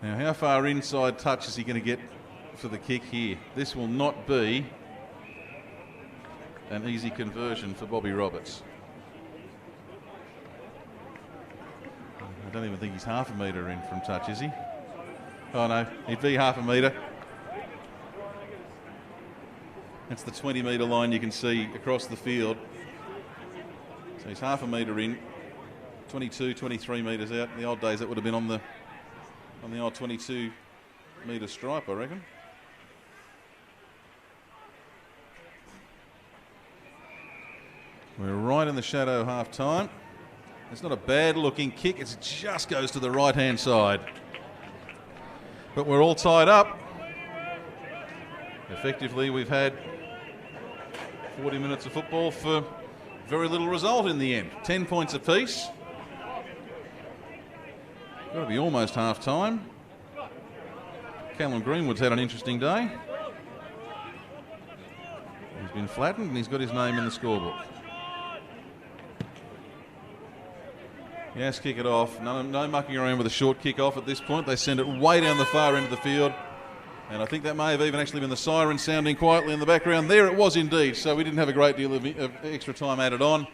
Now, how far inside touch is he going to get for the kick here? This will not be an easy conversion for Bobby Roberts. I don't even think he's half a metre in from touch, is he? Oh no, he'd be half a metre. That's the 20 metre line you can see across the field. So he's half a metre in, 22, 23 metres out. In the old days that would have been on the old 22 metre stripe, I reckon. We're right in the shadow of half time. It's not a bad looking kick, it just goes to the right hand side. But we're all tied up. Effectively, we've had 40 minutes of football for very little result in the end. 10 points apiece. Got to be almost half time. Callum Greenwood's had an interesting day. He's been flattened and he's got his name in the scorebook. Yes, kick it off. No mucking around with a short kick off at this point. They send it way down the far end of the field. And I think that may have even actually been the siren sounding quietly in the background. There it was indeed. So we didn't have a great deal of extra time added on.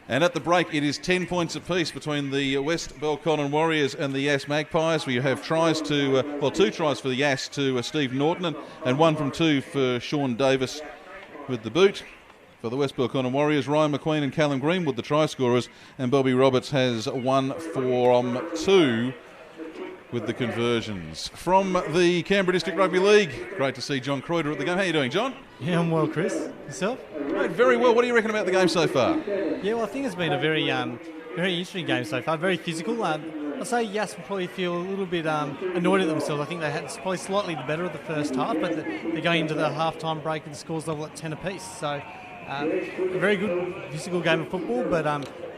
And at the break, it is 10 points apiece between the West Belconnen Warriors and the Yass Magpies. We have tries to, two tries for the Yass to Steve Norton and one from two for Sean Davis with the boot. For the West Belconnen Warriors, Ryan McQueen and Callum Greenwood, the try scorers, and Bobby Roberts has 1 from 2 with the conversions. From the Canberra District Rugby League, great to see John Kreuter at the game. How are you doing, John? Yeah, I'm well, Chris. Yourself? Right, very well. What do you reckon about the game so far? Yeah, well, I think it's been a very interesting game so far, very physical. I'd say Yass will probably feel a little bit annoyed at themselves. I think they had probably slightly the better of the first half, but they're going into the half-time break and the scores level at 10 apiece. So a very good physical game of football, but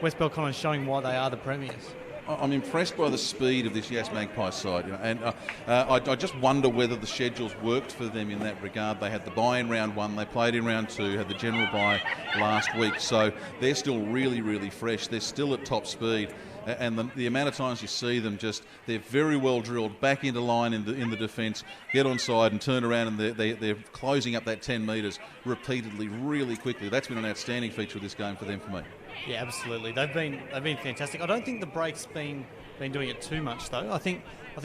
West Belconnen is showing why they are the premiers. I'm impressed by the speed of this Yass Magpies side, and I just wonder whether the schedules worked for them in that regard. They had the bye in round 1, they played in round 2, had the general bye last week, so they're still really, really fresh. They're still at top speed, and the amount of times you see them they're very well drilled back into line in the defence, get on side and turn around, and they're closing up that 10 metres repeatedly, really quickly. That's been an outstanding feature of this game for them, for me. Yeah, absolutely. They've been fantastic. I don't think the break's been doing it too much though. I think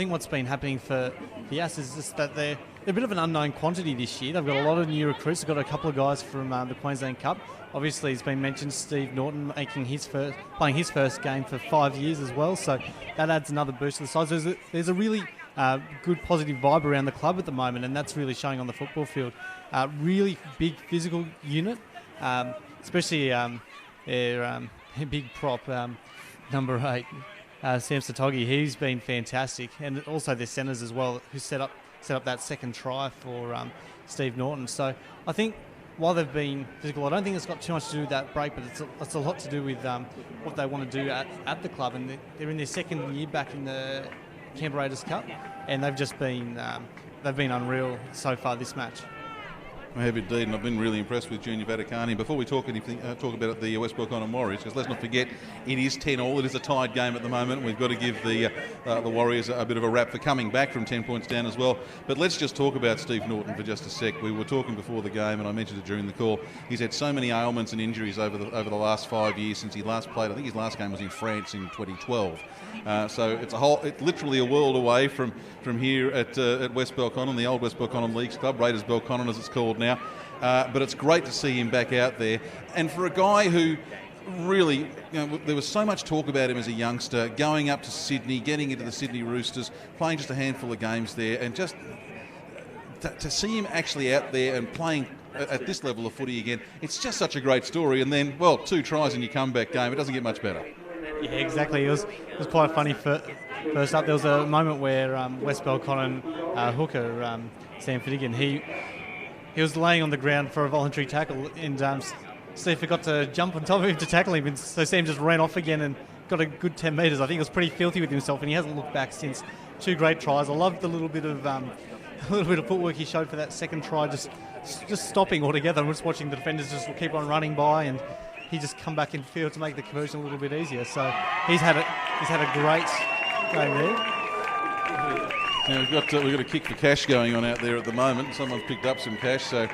what's been happening for Yass is just that they're they're a bit of an unknown quantity this year. They've got a lot of new recruits. They've got a couple of guys from the Queensland Cup. Obviously, it's been mentioned Steve Norton playing his first game for 5 years as well. So that adds another boost to the side. There's a really good positive vibe around the club at the moment, and that's really showing on the football field. Really big physical unit, especially their big prop, number 8, Sam Satogi. He's been fantastic, and also their centres as well, who set up that second try for Steve Norton. So I think while they've been physical, I don't think it's got too much to do with that break, but it's a lot to do with what they want to do at the club. And they're in their second year back in the Canberra Raiders Cup, and they've just been unreal so far this match. I have indeed, and I've been really impressed with Junior Vaticani. Before we talk about the West Belconnen Warriors, because let's not forget, it is 10-all. It is a tied game at the moment. We've got to give the Warriors a bit of a rap for coming back from 10 points down as well. But let's just talk about Steve Norton for just a sec. We were talking before the game, and I mentioned it during the call. He's had so many ailments and injuries over the last 5 years since he last played. I think his last game was in France in 2012. So it's literally a world away from here at West Belconnen, the old West Belconnen Leagues Club, Raiders Belconnen as it's called now. But it's great to see him back out there. And for a guy who really, there was so much talk about him as a youngster, going up to Sydney, getting into the Sydney Roosters, playing just a handful of games there, and just to see him actually out there and playing at this level of footy again, it's just such a great story. And then, 2 tries in your comeback game, it doesn't get much better. Yeah, exactly. It was quite funny. First up, there was a moment where West Belconnen hooker Sam Finnegan, he was laying on the ground for a voluntary tackle, and Steve forgot to jump on top of him to tackle him, and so Sam just ran off again and got a good 10 metres. I think he was pretty filthy with himself, and he hasn't looked back since. 2 great tries. I loved the little bit of footwork he showed for that second try, just stopping altogether and just watching the defenders just keep on running by, and he just come back in field to make the conversion a little bit easier. So he's had a great game there. Now we've got a kick for cash going on out there at the moment. Someone's picked up some cash, so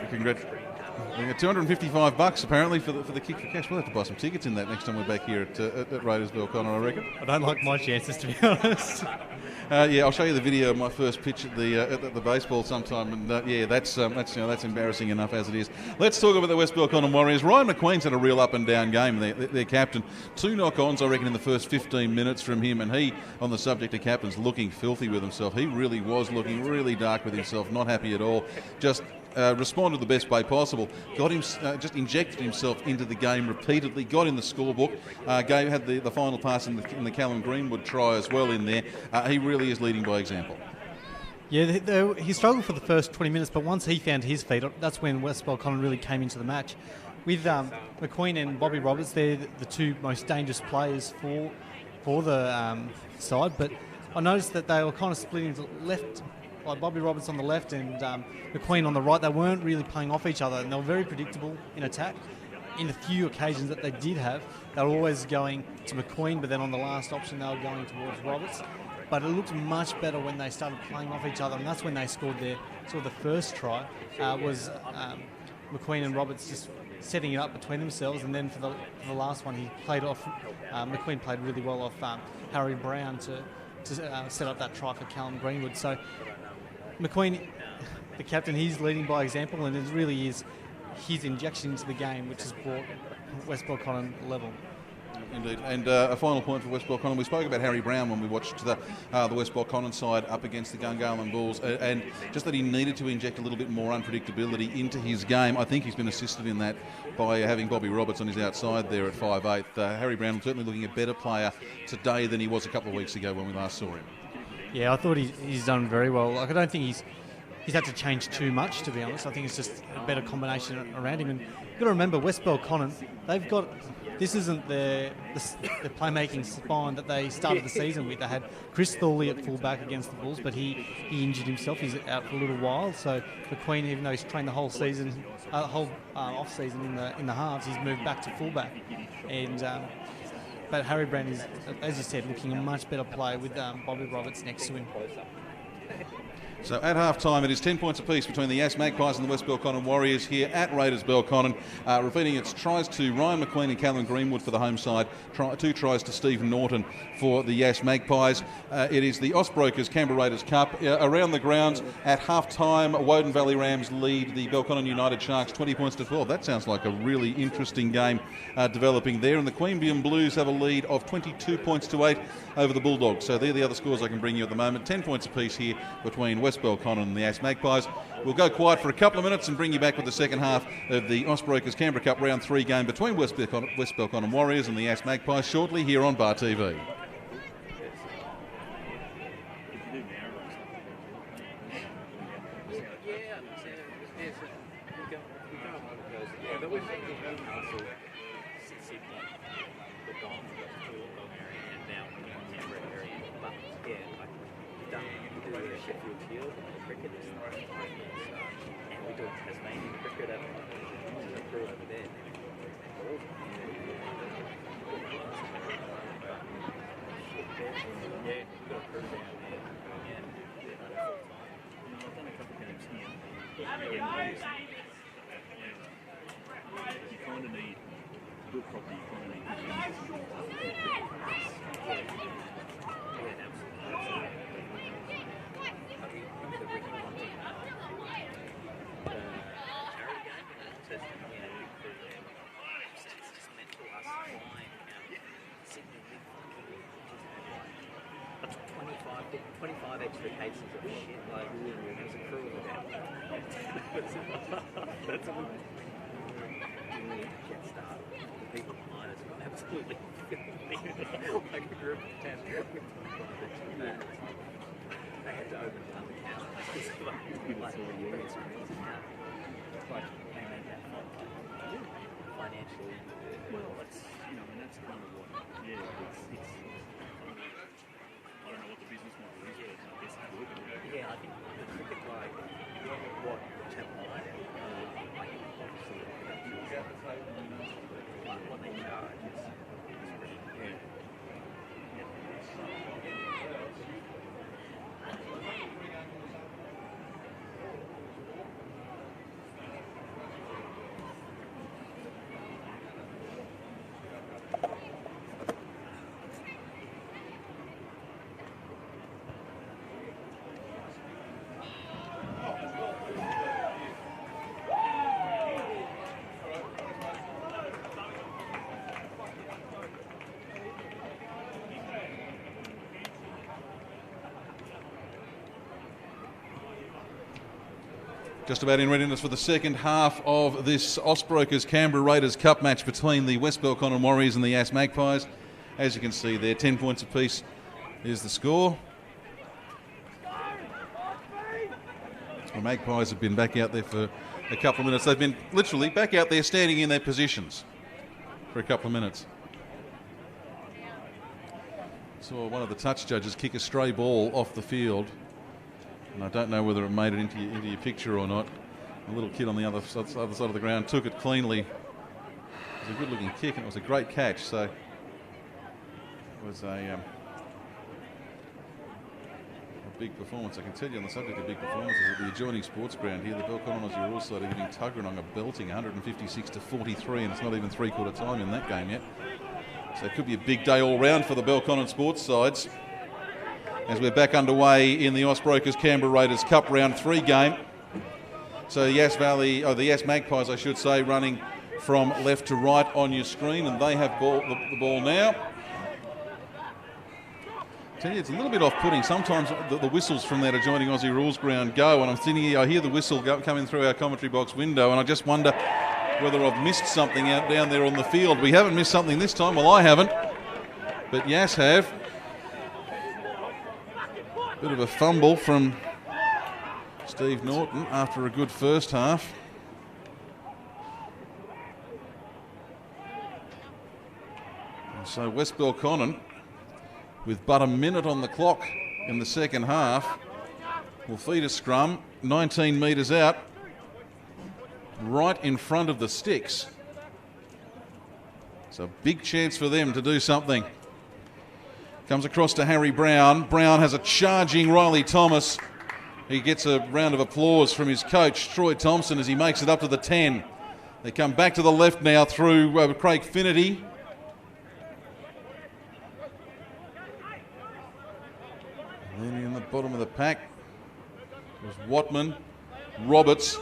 congrats. We got $255 apparently for the kick for cash. We'll have to buy some tickets in that next time we're back here at Raiders Belconnen, I reckon. I don't like my chances, to be honest. Yeah, I'll show you the video of my first pitch at the baseball sometime, and that's embarrassing enough as it is. Let's talk about the West Belconnen Warriors. Ryan McQueen's had a real up and down game. Their captain, 2 knock-ons, I reckon, in the first 15 minutes from him, and he, on the subject of captains, looking filthy with himself. He really was looking really dark with himself, not happy at all. Just responded the best way possible. Got him, just injected himself into the game repeatedly. Got in the scorebook. Had the final pass in the Callum Greenwood try as well in there. He really is leading by example. Yeah, he struggled for the first 20 minutes, but once he found his feet, that's when West Belconnen really came into the match. With McQueen and Bobby Roberts, they're the 2 most dangerous players for the side. But I noticed that they were kind of split into left, like Bobby Roberts on the left and McQueen on the right. They weren't really playing off each other, and they were very predictable in attack. In the few occasions that they did have, they were always going to McQueen, but then on the last option they were going towards Roberts. But it looked much better when they started playing off each other, and that's when they scored the first try. Was McQueen and Roberts just setting it up between themselves, and then for the last one, he played off. McQueen played really well off Harry Brown to set up that try for Callum Greenwood. So McQueen, the captain, he's leading by example, and it really is his injection into the game which has brought West Belconnen level. Indeed. And a final point for West Belconnen. We spoke about Harry Brown when we watched the West Belconnen side up against the Gungahlin Bulls, and just that he needed to inject a little bit more unpredictability into his game. I think he's been assisted in that by having Bobby Roberts on his outside there at 5'8". Harry Brown certainly looking a better player today than he was a couple of weeks ago when we last saw him. Yeah, I thought he's done very well. Like, I don't think he's had to change too much, to be honest. I think it's just a better combination around him. And you've got to remember, West Belconnen, they've got... This isn't the playmaking spine that they started the season with. They had Chris Thorley at fullback against the Bulls, but he injured himself. He's out for a little while. So McQueen, even though he's trained the whole season, whole off season in the halves, he's moved back to fullback. And but Harry Brown is, as you said, looking a much better player with Bobby Roberts next to him. So at half-time, it is 10 points apiece between the Yass Magpies and the West Belconnen Warriors here at Raiders Belconnen. Repeating its tries to Ryan McQueen and Callum Greenwood for the home side. 2 tries to Stephen Norton for the Yass Magpies. It is the Austbrokers Canberra Raiders Cup. Around the grounds at half-time, Woden Valley Rams lead the Belconnen United Sharks 20 points to 12. That sounds like a really interesting game developing there. And the Queanbeyan Blues have a lead of 22 points to 8 over the Bulldogs. So they're the other scores I can bring you at the moment. 10 points apiece here between West Belconnen and the Yass Magpies. We'll go quiet for a couple of minutes and bring you back with the second half of the Austbrokers Canberra Cup Round 3 game between West Belconnen Warriors and the Yass Magpies shortly here on Bar TV. Extra cases of shit, like there was a crew of about that's a get started. The people behind us got absolutely like a group of 10. They had to open another count. It's like they made that financially. Well, that's and that's kind of what it's I don't know what the business model is, but I guess it's good. Yeah, I think the cricket, like, what Channel 9, like, obviously, what they charge is pretty, Just about in readiness for the second half of this Austbrokers Canberra Raiders Cup match between the West Belconnen Warriors and the Yass Magpies. As you can see there, 10 points apiece is the score. The Magpies have been back out there for a couple of minutes. They've been literally back out there standing in their positions for a couple of minutes. Saw one of the touch judges kick a stray ball off the field. And I don't know whether it made it into your picture or not. A little kid on the other side of the ground took it cleanly. It was a good-looking kick, and it was a great catch. So it was a big performance. I can tell you on the subject of big performances, at the adjoining sports ground here, the Belconnen Aussie Rules side are giving Tuggeranong a belting, 156-43, and it's not even three-quarter time in that game yet. So it could be a big day all round for the Belconnen sports sides, as we're back underway in the Austbrokers Canberra Raiders Cup Round 3 game. So the Yass Magpies, I should say, running from left to right on your screen, and they have the ball now. I tell you, it's a little bit off-putting. Sometimes the whistles from that adjoining Aussie Rules ground go, and I'm thinking, I hear the whistle coming through our commentary box window, and I just wonder whether I've missed something out down there on the field. We haven't missed something this time. Well, I haven't, but Yass have. Bit of a fumble from Steve Norton after a good first half. And so West Belconnen, with but a minute on the clock in the second half, will feed a scrum 19 metres out, right in front of the sticks. It's a big chance for them to do something. Comes across to Harry Brown. Brown has a charging Riley Thomas He gets a round of applause from his coach, Troy Thompson, as he makes it up to the 10. They come back to the left now through Craig Finnerty. And then in the bottom of the pack was Watman, Roberts,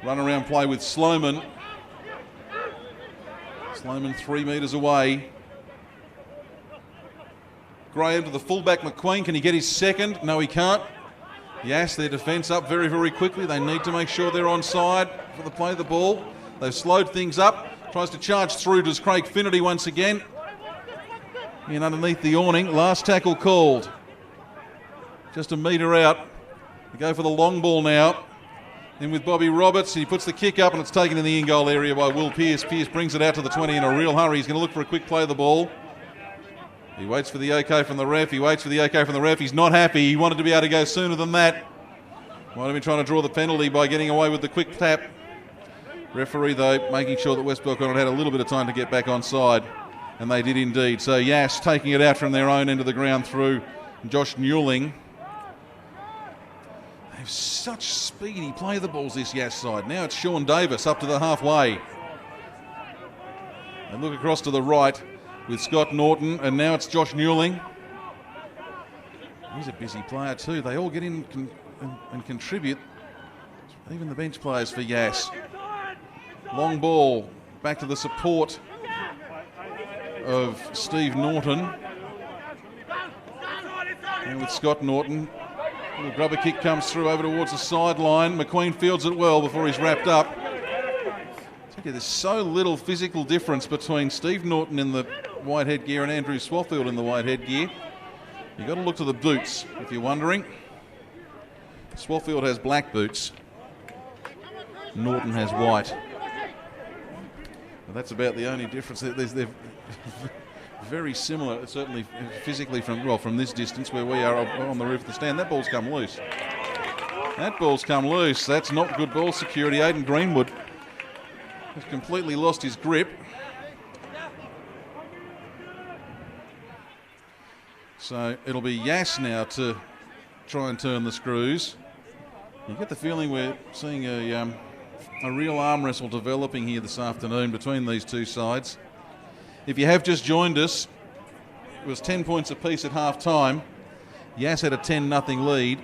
run around play with Sloman. Sloman 3 metres away. Graham to the fullback, McQueen. Can he get his second? No, he can't. Yass, their defence up very, very quickly. They need to make sure they're onside for the play of the ball. They've slowed things up. Tries to charge through. Does Craig Finnerty once again. In underneath the awning. Last tackle called. Just a metre out. They go for the long ball now. In with Bobby Roberts. He puts the kick up and it's taken in the in-goal area by Will Pearce. Pearce brings it out to the 20 in a real hurry. He's going to look for a quick play of the ball. He waits for the OK from the ref. He waits for the OK from the ref. He's not happy. He wanted to be able to go sooner than that. Might have been trying to draw the penalty by getting away with the quick tap. Referee, though, making sure that West Belconnen had a little bit of time to get back onside. And they did indeed. So Yass taking it out from their own end of the ground through Josh Newling. They have such speedy play the balls, this Yass side. Now it's Sean Davis up to the halfway. They look across to the right with Scott Norton, and now it's Josh Newling. He's a busy player too. They all get in and contribute, even the bench players for Yass. Long ball back to the support of Steve Norton. And with Scott Norton, a little grubber kick comes through over towards the sideline. McQueen fields it well before he's wrapped up. There's so little physical difference between Steve Norton in the white headgear and Andrew Swaffield in the white headgear. You've got to look to the boots if you're wondering. Swaffield has black boots. Norton has white. Well, that's about the only difference. They're very similar, certainly physically from this distance where we are on the roof of the stand. That ball's come loose. That ball's come loose. That's not good ball security. Aidan Greenwood has completely lost his grip. So it'll be Yass now to try and turn the screws. You get the feeling we're seeing a real arm wrestle developing here this afternoon between these two sides. If you have just joined us, it was 10 points apiece at half time. Yass had a 10-0 lead.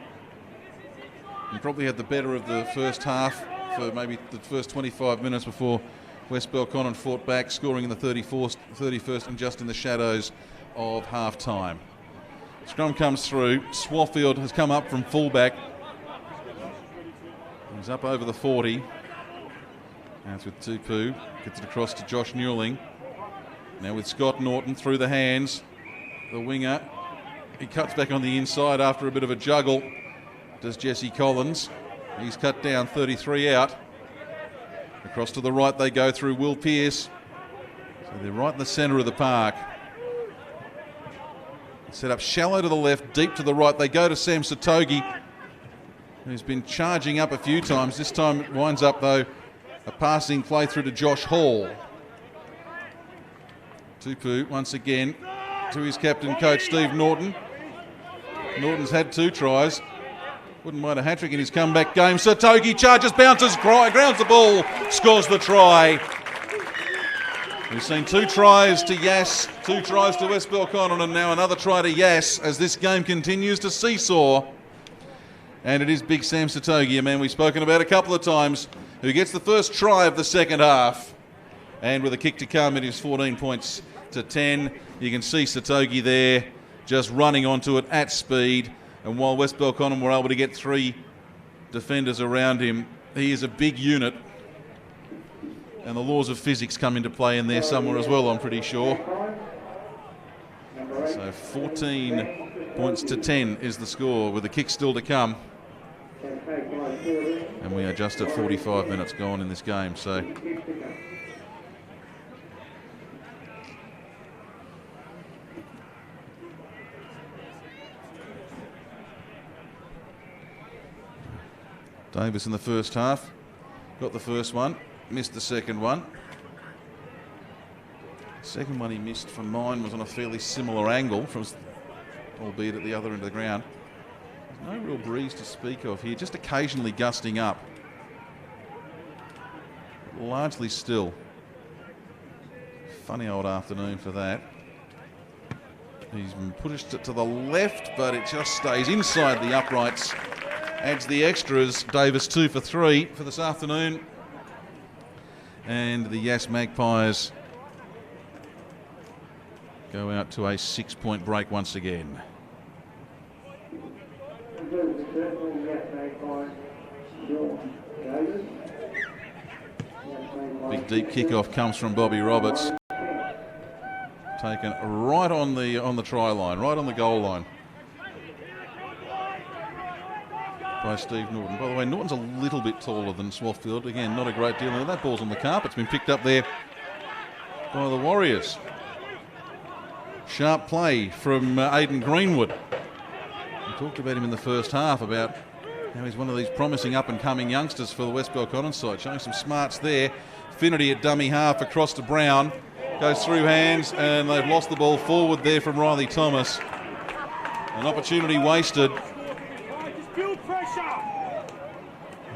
And probably had the better of the first half for maybe the first 25 minutes before West Belconnen fought back, scoring in the 31st and just in the shadows of half time. Scrum comes through. Swaffield has come up from fullback. He's up over the 40. Now it's with Tupu. Gets it across to Josh Newling. Now with Scott Norton through the hands. The winger. He cuts back on the inside after a bit of a juggle. Does Jesse Collins. He's cut down, 33 out. Across to the right they go through Will Pearce. So they're right in the centre of the park. Set up shallow to the left, deep to the right. They go to Sam Satogi, who's been charging up a few times. This time it winds up, though, a passing play through to Josh Hall. Tupu once again to his captain coach Steve Norton. Norton's had 2 tries. Wouldn't mind a hat-trick in his comeback game. Satogi charges, bounces, grounds the ball, scores the try. We've seen 2 tries to Yass, 2 tries to West Belconnen, and now another try to Yass as this game continues to seesaw. And it is big Sam Satogi, a man we've spoken about a couple of times, who gets the first try of the second half. And with a kick to come, it is 14 points to 10. You can see Satogi there just running onto it at speed. And while West Belconnen were able to get 3 defenders around him, he is a big unit. And the laws of physics come into play in there somewhere as well, I'm pretty sure. So 14 points to 10 is the score, with the kick still to come. And we are just at 45 minutes gone in this game. So Davis in the first half got the first one, missed the second one. Second one he missed from mine was on a fairly similar angle, albeit at the other end of the ground. No real breeze to speak of here, just occasionally gusting up. Largely still. Funny old afternoon for that. He's pushed it to the left, but it just stays inside the uprights. Adds the extras. Davis 2 for 3 for this afternoon. And the Yass Magpies go out to a 6-point break once again. Big deep kickoff comes from Bobby Roberts. Taken right on the try line, right on the goal line by Steve Norton. By the way, Norton's a little bit taller than Swarfield. Again, not a great deal. Now that ball's on the carpet. It's been picked up there by the Warriors. Sharp play from Aidan Greenwood. We talked about him in the first half, about how he's one of these promising up-and-coming youngsters for the West Belconnen side. Showing some smarts there. Finity at dummy half across to Brown. Goes through hands, and they've lost the ball forward there from Riley Thomas. An opportunity wasted.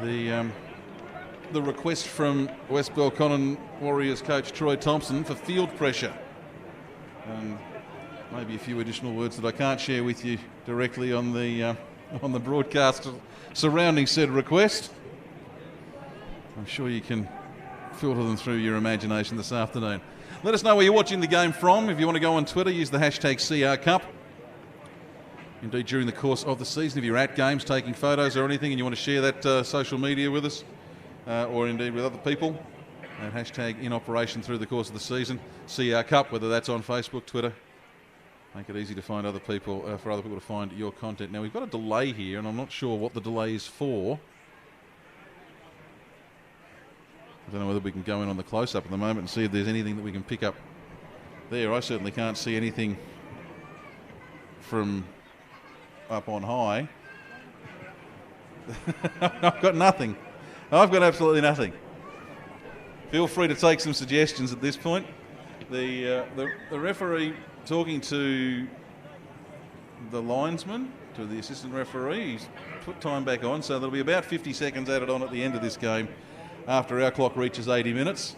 The request from West Belconnen Warriors coach Troy Thompson for field pressure. And maybe a few additional words that I can't share with you directly on the broadcast surrounding said request. I'm sure you can filter them through your imagination this afternoon. Let us know where you're watching the game from. If you want to go on Twitter, use the hashtag CRCup. Indeed, during the course of the season, if you're at games taking photos or anything and you want to share that social media with us, or indeed with other people, that hashtag in operation through the course of the season. CRCup, whether that's on Facebook, Twitter. Make it easy to find other people, for other people to find your content. Now, we've got a delay here, and I'm not sure what the delay is for. I don't know whether we can go in on the close-up at the moment and see if there's anything that we can pick up there. I certainly can't see anything from up on high. I've got nothing. I've got absolutely nothing. Feel free to take some suggestions at this point. The referee talking to the linesman, to the assistant referee, he's put time back on, so there'll be about 50 seconds added on at the end of this game after our clock reaches 80 minutes,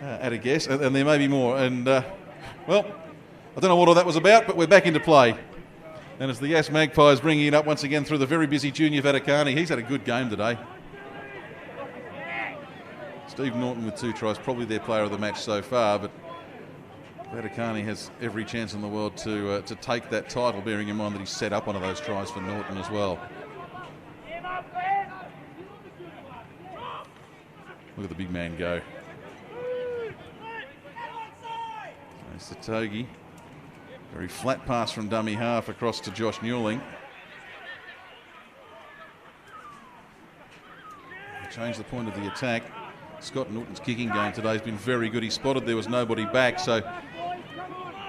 at a guess, and there may be more. And, well, I don't know what all that was about, but we're back into play. And it's the Yass Magpies bringing it up once again through the very busy Junior Vaticani. He's had a good game today. Steve Norton with 2 tries, probably their player of the match so far, but Vaticani has every chance in the world to take that title, bearing in mind that he's set up one of those tries for Norton as well. Look at the big man go. There's the Togi. Very flat pass from dummy half across to Josh Newling. Change the point of the attack. Scott Norton's kicking game today has been very good. He spotted there was nobody back, so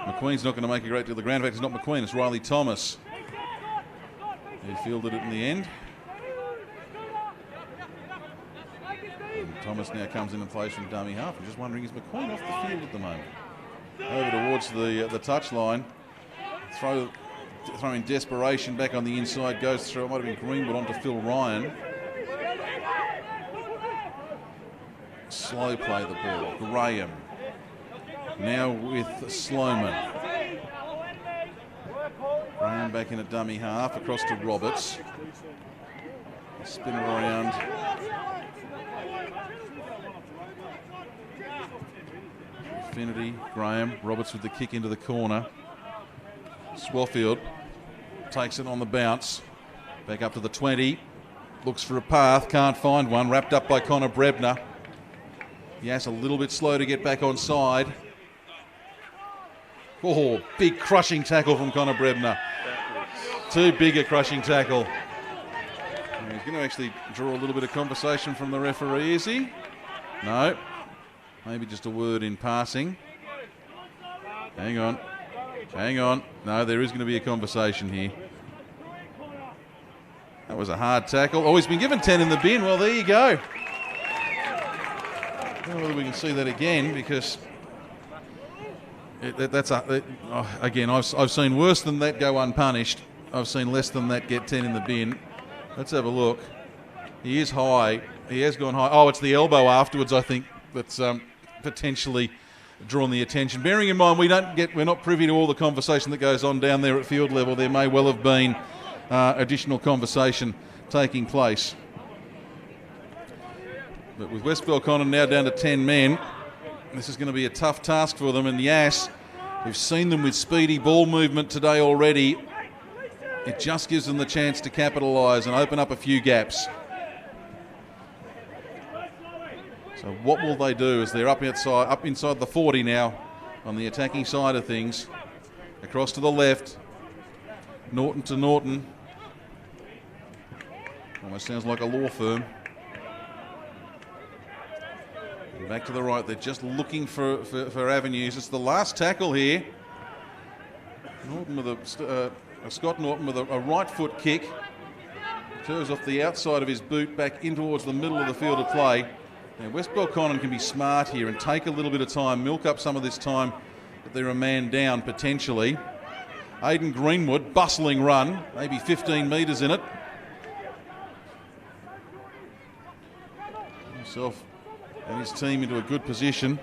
McQueen's not going to make a great deal of ground. In fact, it's not McQueen, it's Riley Thomas. He fielded it in the end. And Thomas now comes in and plays from dummy half. I'm just wondering, is McQueen off the field at the moment? Over towards the touch line. Throw in desperation back on the inside, goes through. It might have been Greenwood onto Phil Ryan. Slow play the ball. Graham now with Sloman. Graham back in a dummy half across to Roberts. Spin around. Infinity, Graham, Roberts with the kick into the corner. Swarfield takes it on the bounce. Back up to the 20. Looks for a path, can't find one. Wrapped up by Connor Brebner. Yass a little bit slow to get back on side. Oh, big crushing tackle from Connor Brebner. Too big a crushing tackle. And he's going to actually draw a little bit of conversation from the referee, is he? No. Maybe just a word in passing. Hang on. Hang on. No, there is going to be a conversation here. That was a hard tackle. Oh, he's been given 10 in the bin. Well, there you go. I don't know whether we can see that again, because again, I've seen worse than that go unpunished. I've seen less than that get 10 in the bin. Let's have a look. He is high. He has gone high. Oh, it's the elbow afterwards, I think, that's potentially drawn the attention. Bearing in mind, we're not privy to all the conversation that goes on down there at field level. There may well have been additional conversation taking place. But with West Belconnen now down to 10 men, this is going to be a tough task for them. And Yass, we've seen them with speedy ball movement today already. It just gives them the chance to capitalise and open up a few gaps. So what will they do as they're up inside the 40 now on the attacking side of things? Across to the left. Norton to Norton. Almost sounds like a law firm. And back to the right. They're just looking for avenues. It's the last tackle here. Norton with Scott Norton with a right foot kick. Curves off the outside of his boot back in towards the middle of the field of play. Now West Belconnen can be smart here and take a little bit of time, milk up some of this time that they're a man down potentially. Aidan Greenwood, bustling run, maybe 15 metres in it. Himself and his team into a good position.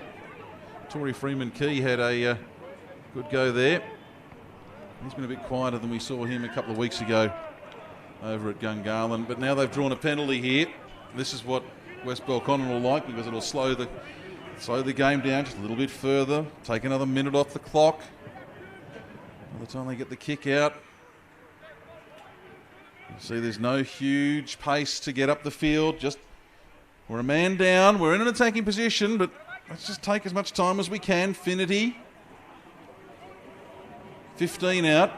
Tory Freeman-Key had a good go there. He's been a bit quieter than we saw him a couple of weeks ago over at Gungahlin. But now they've drawn a penalty here. This is what West Belconnen will like, because it'll slow the game down just a little bit further. Take another minute off the clock. By the time they get the kick out. You see there's no huge pace to get up the field. Just we're a man down. We're in an attacking position, but let's just take as much time as we can. Finity. 15 out.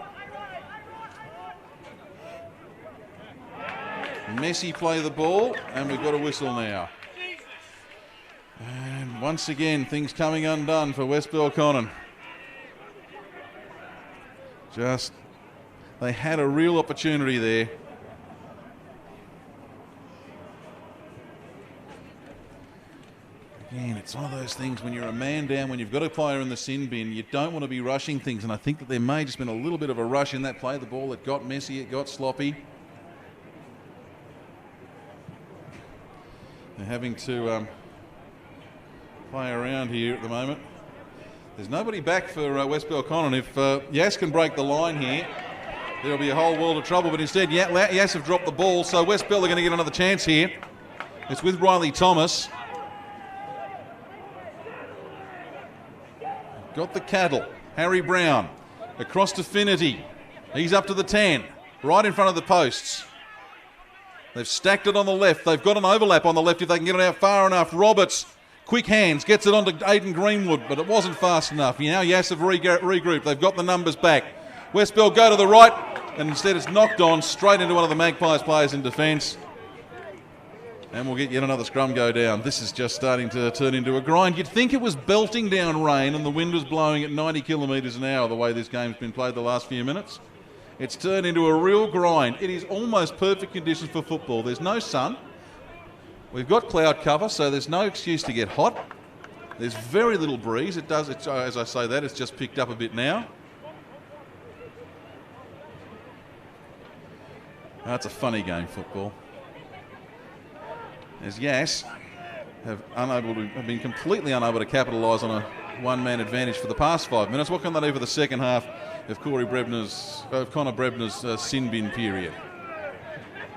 Messi play the ball, and we've got a whistle now. And once again, things coming undone for West Belconnen. They had a real opportunity there. Again, it's one of those things when you're a man down, when you've got a player in the sin bin, you don't want to be rushing things, and I think that there may have just been a little bit of a rush in that play. The ball, it got messy, it got sloppy. They're having to play around here at the moment. There's nobody back for West Belconnen. If Yass can break the line here, there'll be a whole world of trouble, but instead Yass have dropped the ball, so West Bell are going to get another chance here. It's with Riley Thomas. Got the cattle. Harry Brown across to Finity. He's up to the 10, right in front of the posts. They've stacked it on the left. They've got an overlap on the left if they can get it out far enough. Roberts, quick hands, gets it onto Aidan Greenwood, but it wasn't fast enough. Now Yass have regrouped. They've got the numbers back. West Bell go to the right, and instead it's knocked on straight into one of the Magpies players in defence. And we'll get yet another scrum go down. This is just starting to turn into a grind. You'd think it was belting down rain and the wind was blowing at 90 kilometres an hour the way this game's been played the last few minutes. It's turned into a real grind. It is almost perfect conditions for football. There's no sun. We've got cloud cover, so there's no excuse to get hot. There's very little breeze. As I say that, it's just picked up a bit now. That's a funny game, football. As Yass have been completely unable to capitalise on a one-man advantage for the past 5 minutes. What can they do for the second half of Connor Brebner's sin bin period?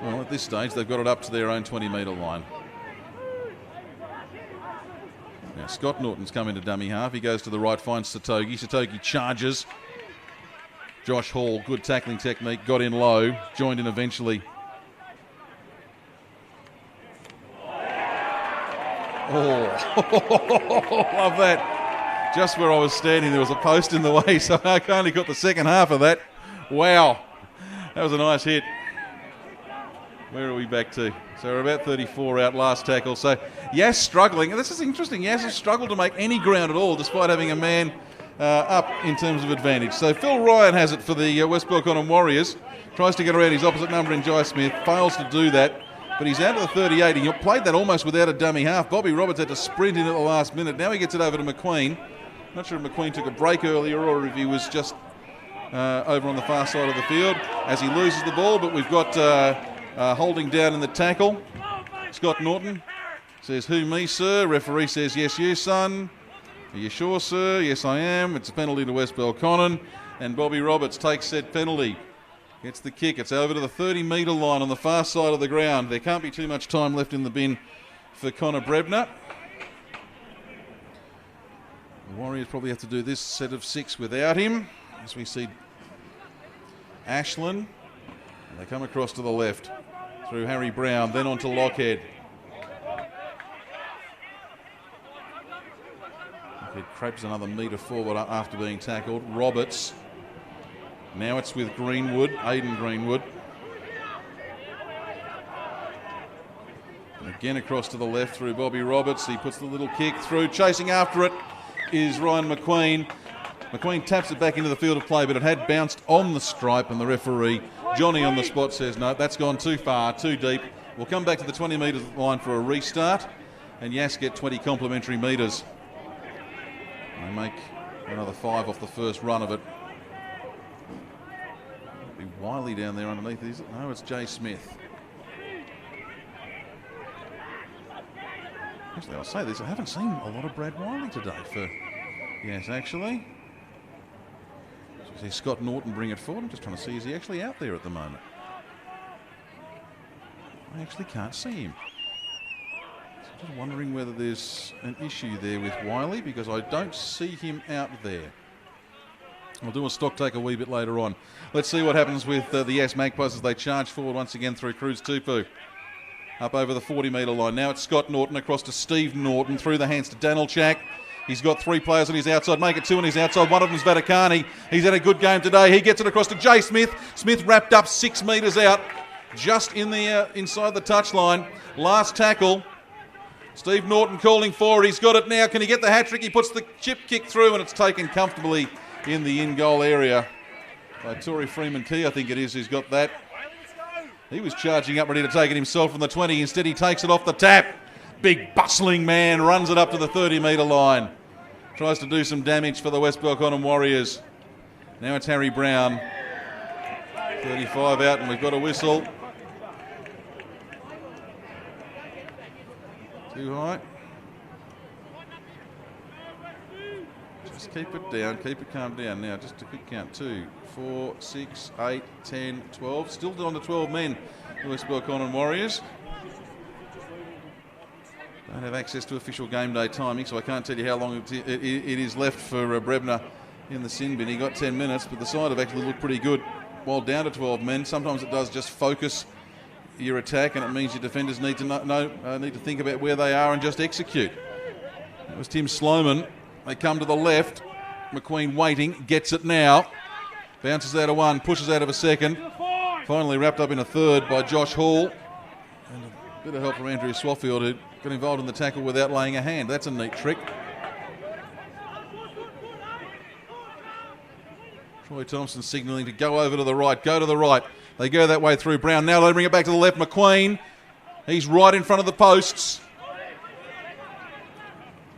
Well, at this stage, they've got it up to their own 20-metre line. Now, Scott Norton's come into dummy half. He goes to the right, finds Satogi. Satogi charges. Josh Hall, good tackling technique, got in low, joined in eventually. Oh, love that. Just where I was standing, there was a post in the way, so I only got the second half of that. Wow, that was a nice hit. Where are we back to? So we're about 34 out, last tackle. So Yass struggling. This is interesting. Yass has struggled to make any ground at all, despite having a man up in terms of advantage. So Phil Ryan has it for the West Belconnen Warriors. Tries to get around his opposite number in Jai Smith. Fails to do that. But he's out of the 38. He played that almost without a dummy half. Bobby Roberts had to sprint in at the last minute. Now he gets it over to McQueen. Not sure if McQueen took a break earlier or if he was just over on the far side of the field as he loses the ball, but we've got holding down in the tackle. Scott Norton says, "Who, me, sir?" Referee says, "Yes, you, son." "Are you sure, sir?" "Yes, I am." It's a penalty to West Belconnen, and Bobby Roberts takes said penalty. Gets the kick. It's over to the 30-metre line on the far side of the ground. There can't be too much time left in the bin for Connor Brebner. The Warriors probably have to do this set of 6 without him, as we see Ashland. And they come across to the left through Harry Brown, then on to Lockhead. Lockhead crabs another metre forward after being tackled. Roberts. Now it's with Greenwood, Aidan Greenwood. And again across to the left through Bobby Roberts. He puts the little kick through. Chasing after it is Ryan McQueen. McQueen taps it back into the field of play, but it had bounced on the stripe, and the referee, Johnny on the spot, says no, that's gone too far, too deep. We'll come back to the 20 metres line for a restart, and Yass get 20 complimentary metres. They make another 5 off the first run of it. Be Wiley down there underneath, is it? No, it's Jay Smith. Actually, I'll say this, I haven't seen a lot of Brad Wiley today for Yass, actually. So see Scott Norton bring it forward. I'm just trying to see, is he actually out there at the moment? I actually can't see him. So I'm just wondering whether there's an issue there with Wiley, because I don't see him out there. We'll do a stock take a wee bit later on. Let's see what happens with the Yass Magpies as they charge forward once again through Cruz Tupu. Up over the 40-metre line. Now it's Scott Norton across to Steve Norton through the hands to Danilchak. He's got 3 players on his outside. Make it 2 on his outside. One of them's Vaticani. He's had a good game today. He gets it across to Jay Smith. Smith wrapped up 6 metres out, just in the inside the touchline. Last tackle. Steve Norton calling for it. He's got it now. Can he get the hat-trick? He puts the chip kick through, and it's taken comfortably in the in-goal area by Tory Freeman-Key, I think it is, who's got that. He was charging up, ready to take it himself from the 20. Instead, he takes it off the tap. Big, bustling man runs it up to the 30-metre line. Tries to do some damage for the West Belconnen Warriors. Now it's Harry Brown. 35 out, and we've got a whistle. Too high. Just keep it down, keep it calm down. Now, just a quick count. 2, 4, 6, 8, 10, 12. Still down to 12 men, the West Belconnen Warriors. Don't have access to official game day timing, so I can't tell you how long it is left for Brebner in the sin bin. He got 10 minutes, but the side have actually looked pretty good while down to 12 men. Sometimes it does just focus your attack, and it means your defenders need to need to think about where they are and just execute. That was Tim Sloman. They come to the left. McQueen waiting, gets it now. Bounces out of 1, pushes out of a 2nd. Finally wrapped up in a 3rd by Josh Hall. And a bit of help from Andrew Swaffield, who got involved in the tackle without laying a hand. That's a neat trick. Troy Thompson signalling to go over to the right. Go to the right. They go that way through Brown. Now they bring it back to the left. McQueen. He's right in front of the posts.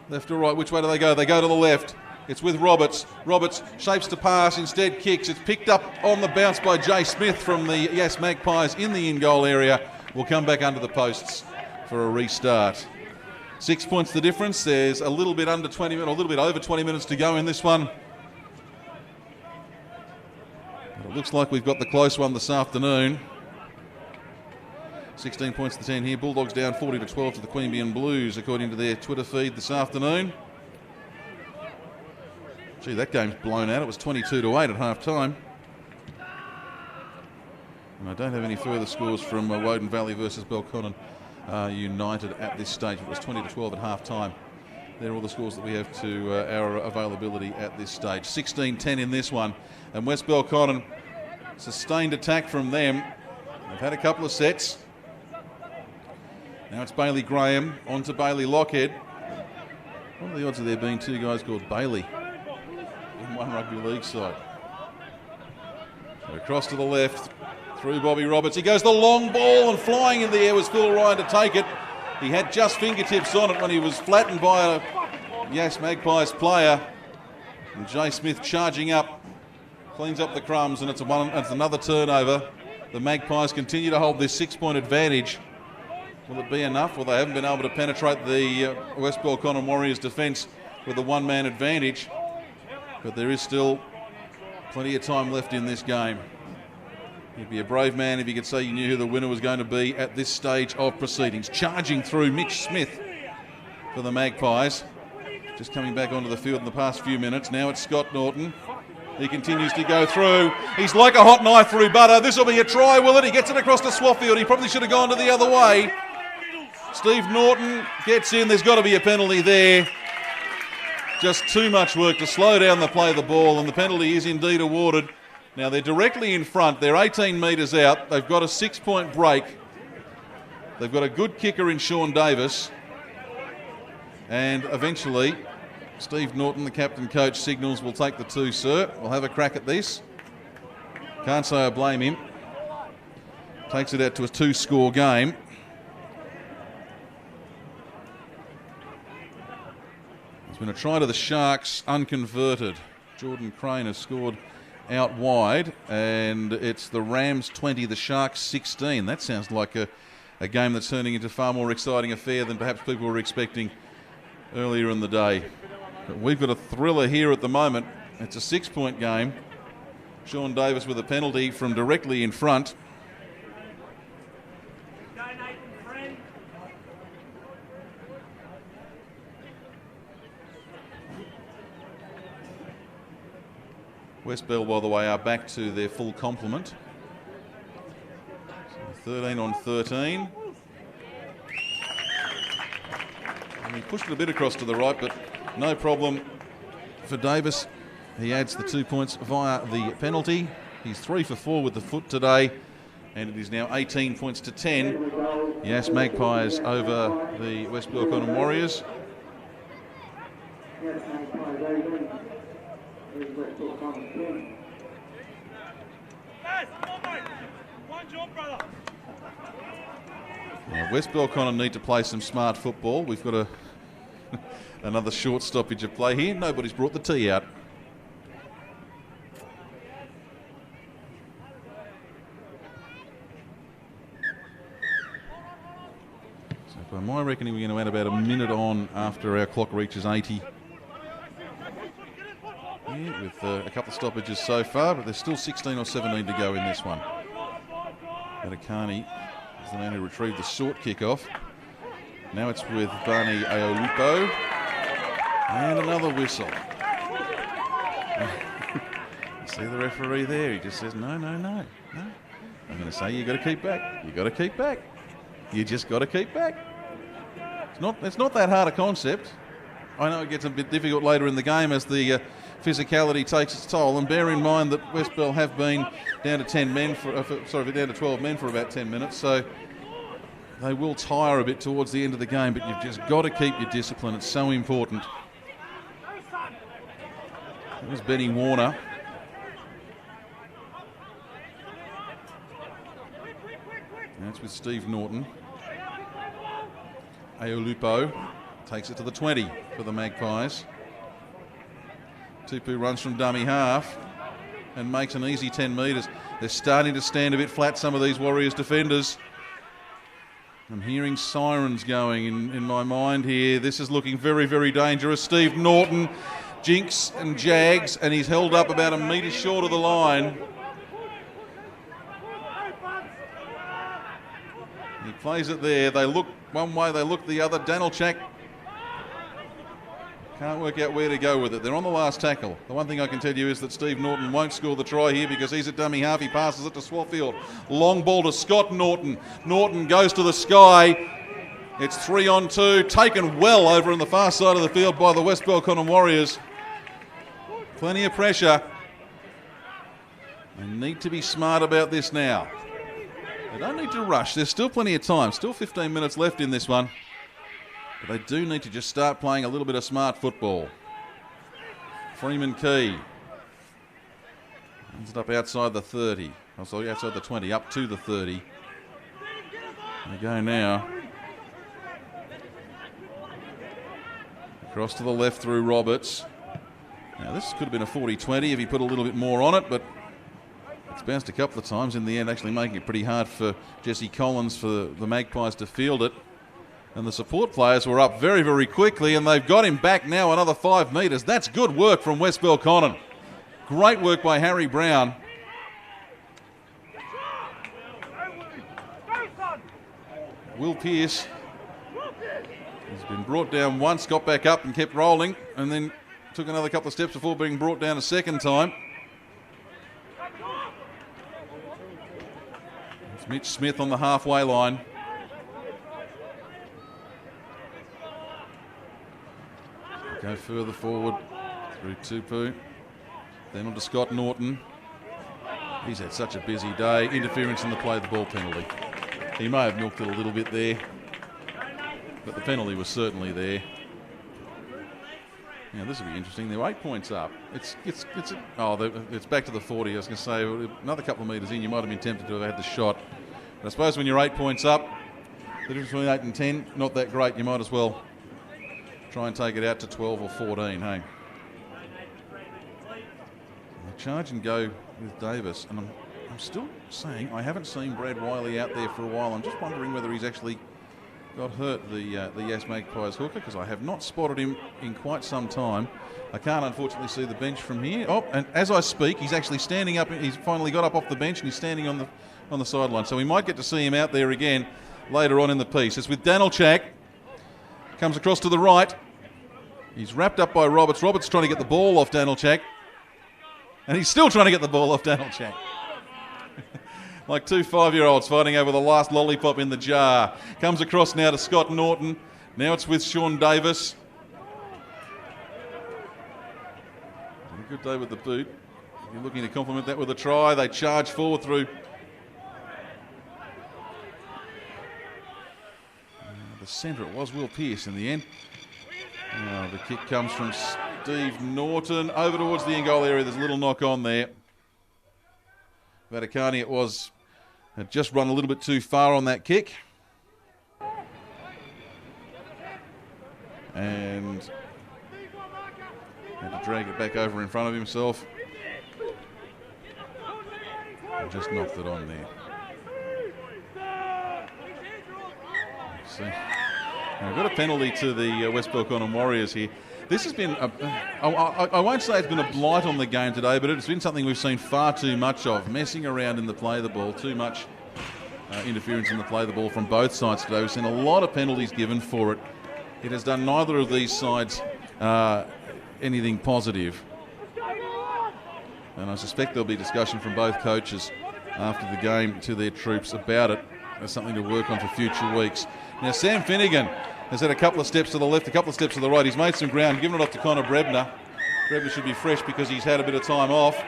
Left or right, which way do they go? They go to the left. It's with Roberts. Roberts shapes to pass, instead kicks. It's picked up on the bounce by Jay Smith from the Yass Magpies in the in-goal area. Will come back under the posts for a restart. 6 points the difference. There's a little bit under 20 minutes, a little bit over 20 minutes to go in this one. But it looks like we've got the close one this afternoon. 16 points to 10 here. Bulldogs down 40-12 to the Queanbeyan Blues, according to their Twitter feed this afternoon. Gee, that game's blown out. It was 22-8 at half-time. And I don't have any further scores from Woden Valley versus Belconnen United at this stage. It was 20-12 at half-time. They're all the scores that we have to our availability at this stage. 16-10 in this one. And West Belconnen, sustained attack from them. They've had a couple of sets. Now it's Bailey Graham on to Bailey Lockhead. What are the odds of there being 2 guys called Bailey in one rugby league side? So across to the left, through Bobby Roberts. He goes the long ball, and flying in the air was Phil Ryan to take it. He had just fingertips on it when he was flattened by a Yass Magpies player. And Jay Smith charging up cleans up the crumbs, and it's another turnover. The Magpies continue to hold this 6-point advantage. Will it be enough? Well, they haven't been able to penetrate the West Belconnen Warriors defence with a one-man advantage, but there is still plenty of time left in this game. You'd be a brave man if you could say you knew who the winner was going to be at this stage of proceedings. Charging through, Mitch Smith for the Magpies. Just coming back onto the field in the past few minutes. Now it's Scott Norton. He continues to go through. He's like a hot knife through butter. This will be a try, will it? He gets it across to Swaffield. He probably should have gone to the other way. Steve Norton gets in. There's got to be a penalty there. Just too much work to slow down the play of the ball, and the penalty is indeed awarded. Now they're directly in front. They're 18 metres out. They've got a 6-point break. They've got a good kicker in Sean Davis. And eventually, Steve Norton, the captain coach, signals we'll take the 2, sir. We'll have a crack at this. Can't say I blame him. Takes it out to a 2-score game. There's been a try to the Sharks, unconverted. Jordan Crane has scored out wide, and it's the Rams 20, the Sharks 16. That sounds like a game that's turning into a far more exciting affair than perhaps people were expecting earlier in the day. But we've got a thriller here at the moment. It's a 6-point game. Sean Davis with a penalty from directly in front. West Bell, by the way, are back to their full complement. So 13 on 13. And he pushed it a bit across to the right, but no problem for Davis. He adds the 2 points via the penalty. He's 3 for 4 with the foot today, and it is now 18 points to 10. Yass Magpies over the West Belconnen Warriors. Now, West Belconnen need to play some smart football. We've got another short stoppage of play here. Nobody's brought the tee out. So by my reckoning, we're going to add about a minute on after our clock reaches 80. Yeah, with a couple of stoppages so far, but there's still 16 or 17 to go in this one. Belconnen is the man who retrieved the short kick-off. Now it's with Barney Aolupo. And another whistle. See the referee there? He just says, no. I'm going to say, you got to keep back. You got to keep back. You just got to keep back. It's not that hard a concept. I know it gets a bit difficult later in the game as the physicality takes its toll, and bear in mind that West Bell have been down to 12 men for about 10 minutes, so they will tire a bit towards the end of the game, but you've just got to keep your discipline. It's so important. That was Benny Warner. That's with Steve Norton. Aolupo takes it to the 20 for the Magpies. Tupu runs from dummy half and makes an easy 10 metres. They're starting to stand a bit flat, some of these Warriors defenders. I'm hearing sirens going in my mind here. This is looking very, very dangerous. Steve Norton jinks and jags, and he's held up about a metre short of the line. He plays it there. They look one way, they look the other. Danilchak can't work out where to go with it. They're on the last tackle. The one thing I can tell you is that Steve Norton won't score the try here because he's at dummy half. He passes it to Swaffield. Long ball to Scott Norton. Norton goes to the sky. It's 3 on 2. Taken well over on the far side of the field by the West Belconnen Warriors. Plenty of pressure. They need to be smart about this now. They don't need to rush. There's still plenty of time. Still 15 minutes left in this one. But they do need to just start playing a little bit of smart football. Freeman Key ends up outside the 30. Oh, sorry, outside the 20, up to the 30. They go now. Across to the left through Roberts. Now this could have been a 40-20 if he put a little bit more on it, but it's bounced a couple of times in the end, actually making it pretty hard for Jesse Collins for the Magpies to field it. And the support players were up very, very quickly, and they've got him back now another 5 metres. That's good work from West Belconnen. Great work by Harry Brown. Will Pearce has been brought down once, got back up and kept rolling, and then took another couple of steps before being brought down a second time. It's Mitch Smith on the halfway line. Go further forward through Tupu. Then on to Scott Norton. He's had such a busy day. Interference in the play of the ball penalty. He may have milked it a little bit there, but the penalty was certainly there. Now this will be interesting. They're 8 points up. It's back to the 40. I was going to say another couple of metres in, you might have been tempted to have had the shot. But I suppose when you're 8 points up, the difference between 8 and 10 not that great. You might as well try and take it out to 12 or 14. Hey, they charge and go with Davis, and I'm still saying I haven't seen Brad Wiley out there for a while. I'm just wondering whether he's actually got hurt, the Yass Magpies hooker, because I have not spotted him in quite some time. I can't unfortunately see the bench from here. Oh, and as I speak, he's actually standing up. He's finally got up off the bench and he's standing on the sideline. So we might get to see him out there again later on in the piece. It's with Danilchak. Comes across to the right. He's wrapped up by Roberts. Roberts trying to get the ball off Danilchak. And he's still trying to get the ball off Danilchak. Like 2 5-year-olds fighting over the last lollipop in the jar. Comes across now to Scott Norton. Now it's with Sean Davis. A good day with the boot. You're looking to complement that with a try. They charge forward through. The centre, it was Will Pearce in the end. The kick comes from Steve Norton over towards the in-goal area. There's a little knock on there. Vaticani, had just run a little bit too far on that kick. And had to drag it back over in front of himself. And just knocked it on there. Let's see. Now, we've got a penalty to the West Belconnen Warriors here. This has been, I won't say it's been a blight on the game today, but it's been something we've seen far too much of. Messing around in the play of the ball, too much interference in the play of the ball from both sides today. We've seen a lot of penalties given for it. It has done neither of these sides anything positive. And I suspect there'll be discussion from both coaches after the game to their troops about it. There's something to work on for future weeks. Now, Sam Finnegan has had a couple of steps to the left, a couple of steps to the right. He's made some ground, given it off to Connor Brebner. Brebner should be fresh because he's had a bit of time off.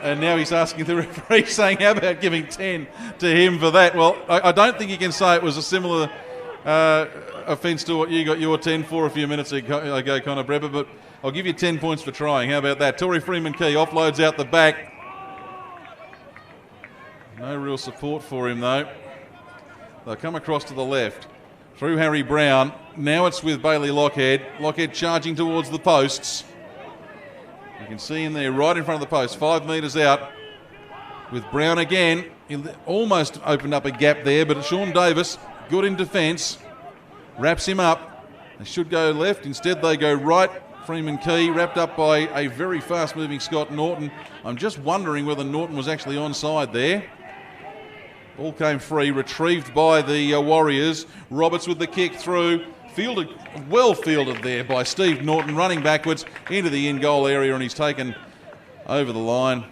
And now he's asking the referee, saying, how about giving 10 to him for that? Well, I don't think you can say it was a similar offence to what you got your 10 for a few minutes ago, Connor Brebner, but I'll give you 10 points for trying. How about that? Tory Freeman-Key offloads out the back. No real support for him, though. They'll come across to the left. Through Harry Brown. Now it's with Bailey Lockhead. Lockhead charging towards the posts. You can see him there right in front of the post, 5 metres out. With Brown again. He almost opened up a gap there, but Sean Davis, good in defence, wraps him up. They should go left. Instead, they go right. Freeman-Key wrapped up by a very fast-moving Scott Norton. I'm just wondering whether Norton was actually onside there. Ball came free, retrieved by the Warriors. Roberts with the kick through. Fielded, well fielded there by Steve Norton, running backwards into the in-goal area, and he's taken over the line.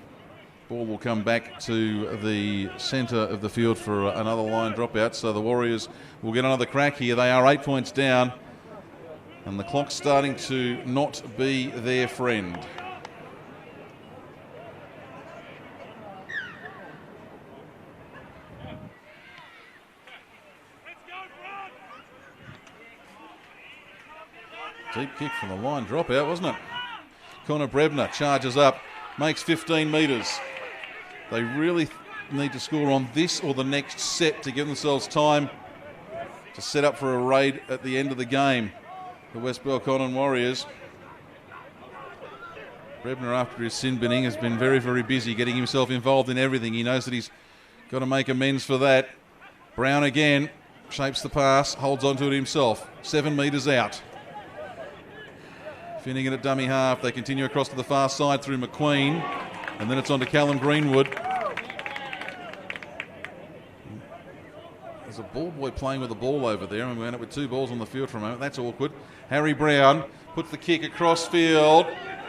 Ball will come back to the centre of the field for another line dropout, so the Warriors will get another crack here. They are 8 points down, and the clock's starting to not be their friend. Deep kick from the line dropout, wasn't it? Connor Brebner charges up, makes 15 metres. They really need to score on this or the next set to give themselves time to set up for a raid at the end of the game. The West Belconnen Warriors. Brebner, after his sin binning, has been very, very busy getting himself involved in everything. He knows that he's got to make amends for that. Brown again shapes the pass, holds onto it himself. 7 metres out. Finnegan at dummy half. They continue across to the far side through McQueen. And then it's on to Callum Greenwood. There's a ball boy playing with the ball over there, and we end up with 2 balls on the field for a moment. That's awkward. Harry Brown puts the kick across field.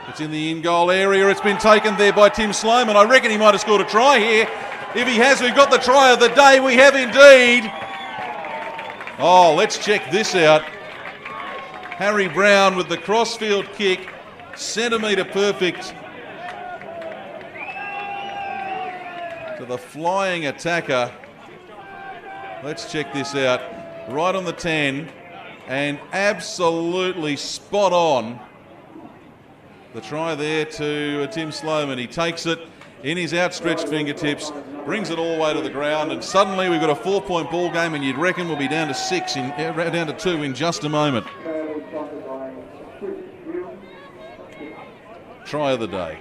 It's in the in-goal area. It's been taken there by Tim Sloman. I reckon he might have scored a try here. If he has, we've got the try of the day. We have indeed. Oh, let's check this out. Harry Brown with the crossfield kick, centimetre perfect to the flying attacker. Let's check this out. Right on the 10 and absolutely spot on. The try there to Tim Sloman. He takes it in his outstretched fingertips, brings it all the way to the ground, and suddenly we've got a 4-point ball game, and you'd reckon we'll be down to 2 in just a moment. Try of the day.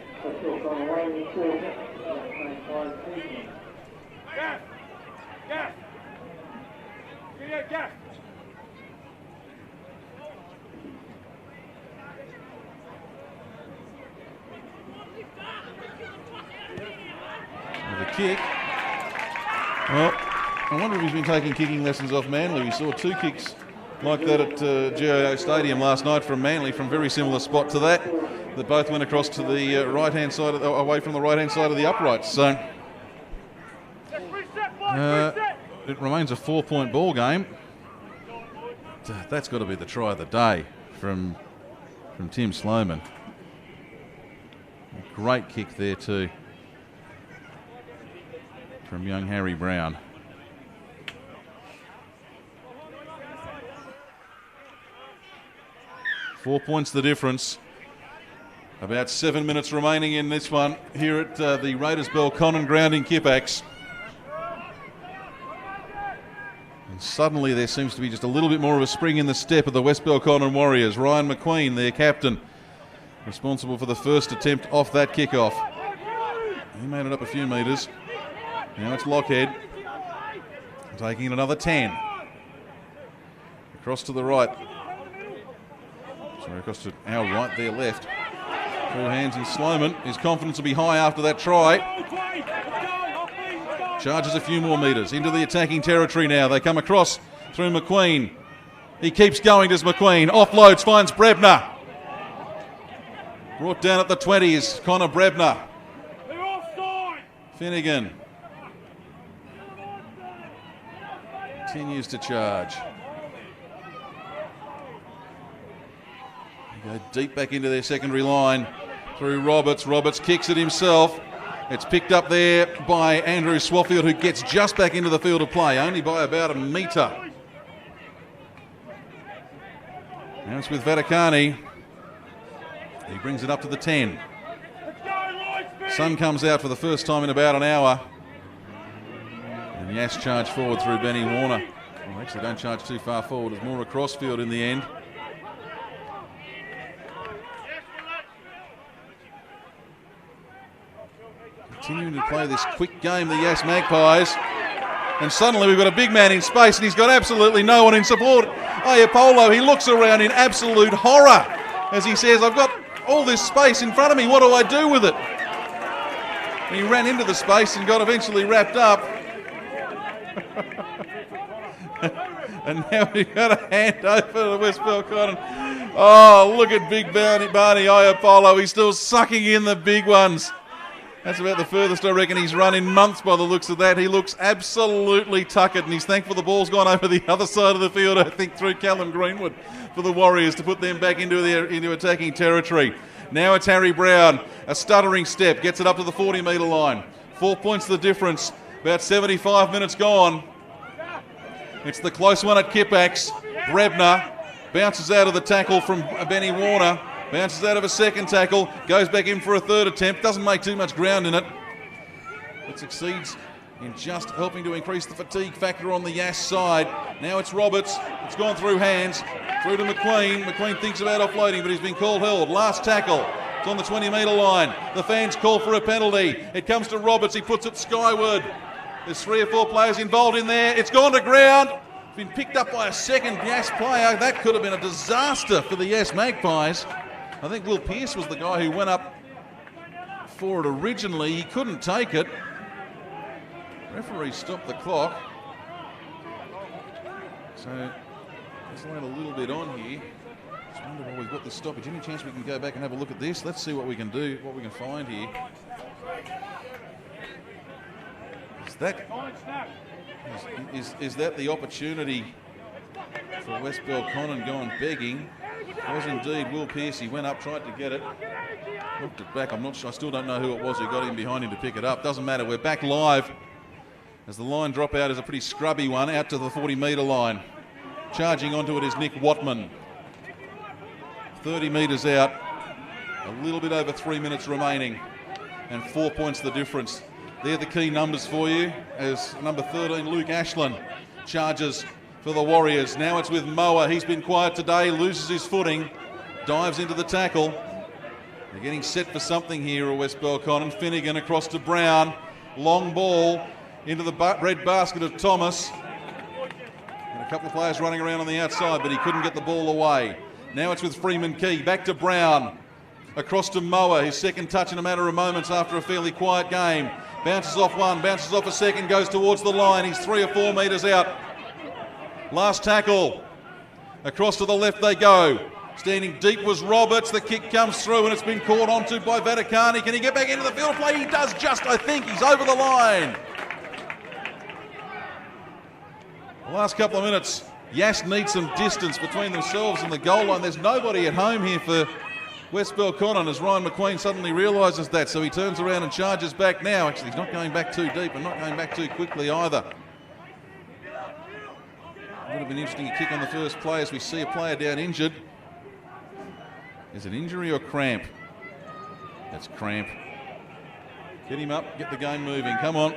The kick. Well, I wonder if he's been taking kicking lessons off Manly. We saw 2 kicks like that at GIO Stadium last night from Manly, from very similar spot to that. That both went across to the right-hand side, away from the right-hand side of the uprights. So it remains a 4-point ball game. That's got to be the try of the day from Tim Sloman. A great kick there too from young Harry Brown. Four points the difference. About 7 minutes remaining in this one here at the Raiders Belconnen ground in Kippax. And suddenly there seems to be just a little bit more of a spring in the step of the West Belconnen Warriors. Ryan McQueen, their captain, responsible for the first attempt off that kickoff. He made it up a few metres. Now it's Lockhead taking it another 10. Across to the right. Sorry, across to our right, their left. Full hands in Sloman. His confidence will be high after that try. Charges a few more metres into the attacking territory now. They come across through McQueen. He keeps going, does McQueen. Offloads, finds Brebner. Brought down at the 20s, Connor Brebner. Finnegan continues to charge. They go deep back into their secondary line through Roberts. Roberts kicks it himself. It's picked up there by Andrew Swaffield, who gets just back into the field of play, only by about a metre. Now it's with Vaticani. He brings it up to the 10. Sun comes out for the first time in about an hour. And Yass charge forward through Benny Warner. Well, actually, don't charge too far forward. It's more a crossfield in the end. Continuing to play this quick game, the Yass Magpies. And suddenly we've got a big man in space, and he's got absolutely no one in support. Iapolo, he looks around in absolute horror as he says, I've got all this space in front of me. What do I do with it? And he ran into the space and got eventually wrapped up. And now we've got a hand over to West Belconnen. Oh, look at big Barney Iapolo. He's still sucking in the big ones. That's about the furthest I reckon he's run in months by the looks of that. He looks absolutely tuckered, and he's thankful the ball's gone over the other side of the field, I think, through Callum Greenwood for the Warriors to put them back into attacking territory. Now it's Harry Brown, a stuttering step, gets it up to the 40-metre line. 4 points the difference, about 75 minutes gone. It's the close one at Kippax. Brebner bounces out of the tackle from Benny Warner. Bounces out of a second tackle, goes back in for a third attempt, doesn't make too much ground in it, but succeeds in just helping to increase the fatigue factor on the Yass side. Now it's Roberts, it's gone through hands, through to McQueen. McQueen thinks about offloading, but he's been called held. Last tackle It's on the 20-metre line. The fans call for a penalty. It comes to Roberts. He puts it skyward. There's 3 or 4 players involved in there. It's gone to ground. It's been picked up by a second Yass player. That could have been a disaster for the Yass Magpies. I think Will Pearce was the guy who went up for it originally. He couldn't take it. Referee stopped the clock. So let's let a little bit on here. Just wonder why we've got this stoppage. Any chance we can go back and have a look at this? Let's see what we can do, what we can find here. Is that the opportunity for West Belconnen going begging? It was indeed Will Pearce. He went up, tried to get it, knocked it back. I'm not sure. I still don't know who it was who got in behind him to pick it up. Doesn't matter. We're back live as the line drop out is a pretty scrubby one out to the 40-metre line. Charging onto it is Nick Watman. 30 metres out. A little bit over 3 minutes remaining. And 4 points the difference. They're the key numbers for you as number 13, Luke Ashland, charges for the Warriors. Now it's with Moa. He's been quiet today, loses his footing, dives into the tackle. They're getting set for something here at West Belconnen. Finnegan across to Brown. Long ball into the red basket of Thomas. And a couple of players running around on the outside, but he couldn't get the ball away. Now it's with Freeman Key. Back to Brown. Across to Moa. His second touch in a matter of moments after a fairly quiet game. Bounces off one, bounces off a second, goes towards the line. He's 3 or 4 metres out. Last tackle. Across to the left they go. Standing deep was Roberts. The kick comes through and it's been caught onto by Vaticani. Can he get back into the field play? He does just, I think. He's over the line. The last couple of minutes, Yass needs some distance between themselves and the goal line. There's nobody at home here for West Belconnen as Ryan McQueen suddenly realises that, so he turns around and charges back now. Actually, he's not going back too deep and not going back too quickly either. Would have been interesting to kick on the first play as we see a player down injured. Is it injury or cramp? That's cramp. Get him up, get the game moving, come on.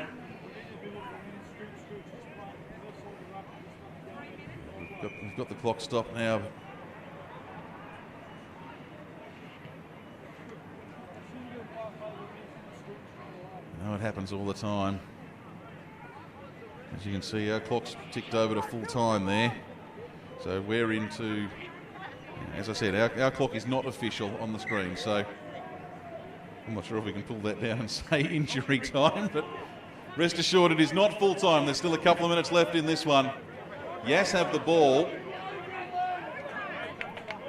We've got the clock stopped now. No, it happens all the time. As you can see, our clock's ticked over to full time there. So we're into, as I said, our clock is not official on the screen. So I'm not sure if we can pull that down and say injury time, but rest assured it is not full time. There's still a couple of minutes left in this one. Yass have the ball.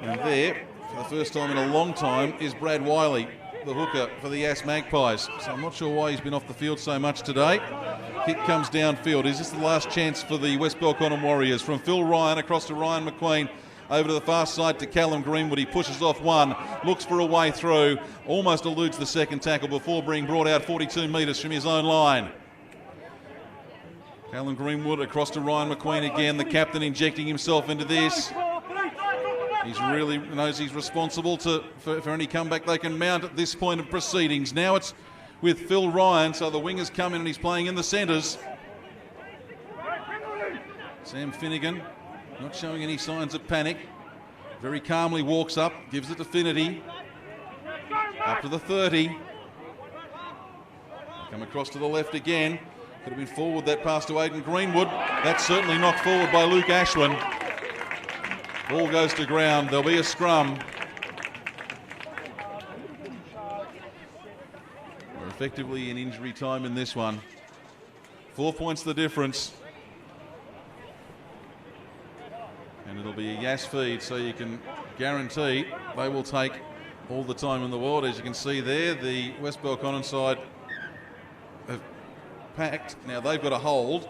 And there, for the first time in a long time, is Brad Wiley, the hooker for the Yass Magpies. So I'm not sure why he's been off the field so much today. Kick comes downfield. Is this the last chance for the West Belconnen Warriors? From Phil Ryan across to Ryan McQueen. Over to the far side to Callum Greenwood. He pushes off one, looks for a way through, almost eludes the second tackle before being brought out 42 metres from his own line. Callum Greenwood across to Ryan McQueen again, the captain injecting himself into this. He really knows he's responsible for any comeback they can mount at this point of proceedings. Now it's with Phil Ryan, so the wingers come in and he's playing in the centres. Sam Finnegan not showing any signs of panic. Very calmly walks up, gives it to Finity. Up to the 30. Come across to the left again. Could have been forward that pass to Aidan Greenwood. That's certainly knocked forward by Luke Ashland. Ball goes to ground. There'll be a scrum. We're effectively in injury time in this one. 4 points the difference. And it'll be a Yass feed, so you can guarantee they will take all the time in the world. As you can see there, the West Belconnen side have packed. Now they've got a hold.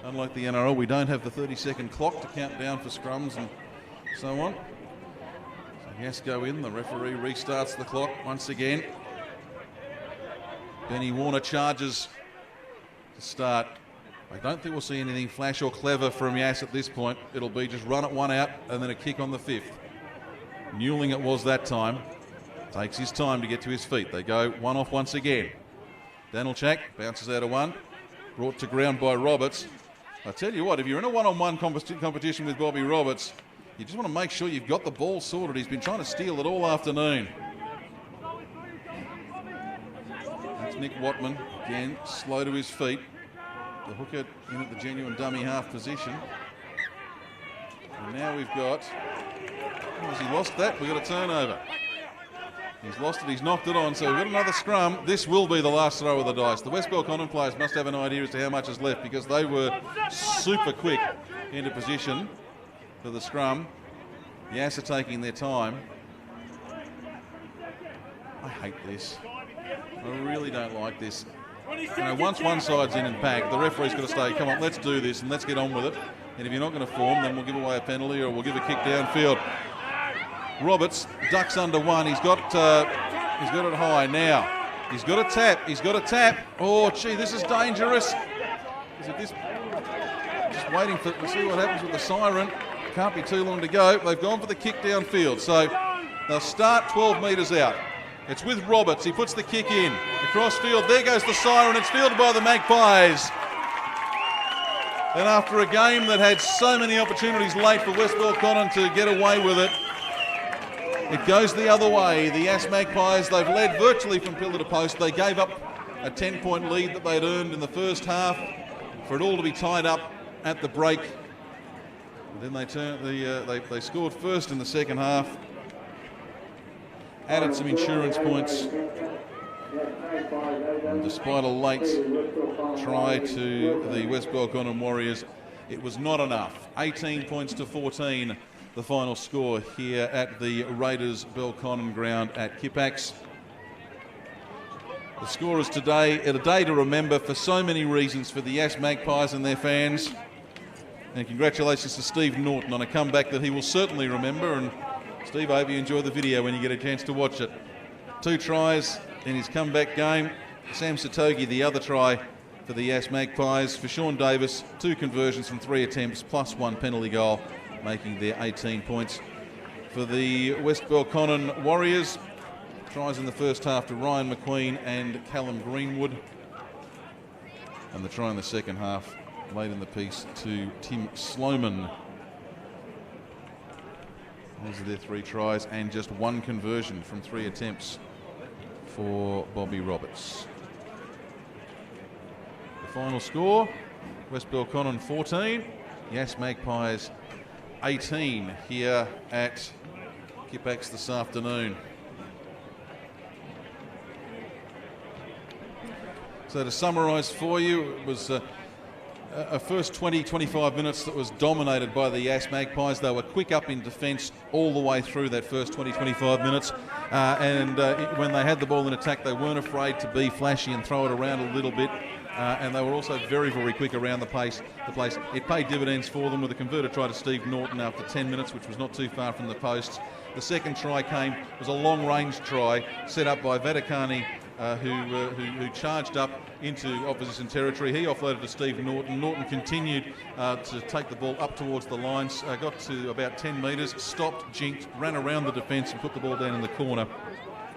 Unlike the NRL, we don't have the 30-second clock to count down for scrums and so on. So Yass go in, the referee restarts the clock once again. Benny Warner charges to start. I don't think we'll see anything flash or clever from Yass at this point. It'll be just run it one out and then a kick on the 5th. Newling it was that time. Takes his time to get to his feet. They go one off once again. Danilchak bounces out of one. Brought to ground by Roberts. I tell you what, if you're in a one-on-one competition with Bobby Roberts, you just want to make sure you've got the ball sorted. He's been trying to steal it all afternoon. Nick Watman, again, slow to his feet. The hooker in at the genuine dummy half position. And now we've got, has he lost that? We've got a turnover. He's lost it, he's knocked it on, so we've got another scrum. This will be the last throw of the dice. The West Belconnen players must have an idea as to how much is left because they were super quick into position for the scrum. Yass are taking their time. I hate this. I really don't like this. You know, once one side's in and packed, the referee's got to say, come on, let's do this and let's get on with it. And if you're not going to form, then we'll give away a penalty or we'll give a kick downfield. Roberts ducks under one. He's got it high now. He's got a tap. He's got a tap. Oh, gee, this is dangerous. Is it this? Just waiting to see what happens with the siren. Can't be too long to go. They've gone for the kick downfield. So they'll start 12 metres out. It's with Roberts. He puts the kick in. Across field. There goes the siren. It's fielded by the Magpies. And after a game that had so many opportunities late for West Belconnen to get away with it, it goes the other way. The Yass Magpies, they've led virtually from pillar to post. They gave up a 10-point lead that they'd earned in the first half for it all to be tied up at the break. And then they scored first in the second half, added some insurance points, and despite a late try to the West Belconnen Warriors, it was not enough. 18 points to 14. The final score here at the Raiders Belconnen ground at Kipax. The score is today, a day to remember for so many reasons for the Yass Magpies and their fans. And congratulations to Steve Norton on a comeback that he will certainly remember. And Steve, I hope you enjoy the video when you get a chance to watch it. 2 tries in his comeback game. Sam Satogi, the other try for the Yass Magpies. For Sean Davis, 2 conversions from 3 attempts plus 1 penalty goal, making their 18 points. For the West Belconnen Warriors, tries in the first half to Ryan McQueen and Callum Greenwood. And the try in the second half, late in the piece, to Tim Sloman. These are their 3 tries and just 1 conversion from 3 attempts for Bobby Roberts. The final score, West Belconnen 14, Yass Magpies 18 here at Kipax this afternoon. So to summarise for you, it was a first 20-25 minutes that was dominated by the Yass Magpies. They were quick up in defence all the way through that first 20-25 minutes. And when they had the ball in attack, they weren't afraid to be flashy and throw it around a little bit. And they were also very, very quick around the place. It paid dividends for them with a converted try to Steve Norton after 10 minutes, which was not too far from the posts. The second try was a long-range try set up by Vadakani, who charged up into opposition territory. He offloaded to Steve Norton. Norton continued to take the ball up towards the lines, got to about 10 metres, stopped, jinked, ran around the defence and put the ball down in the corner.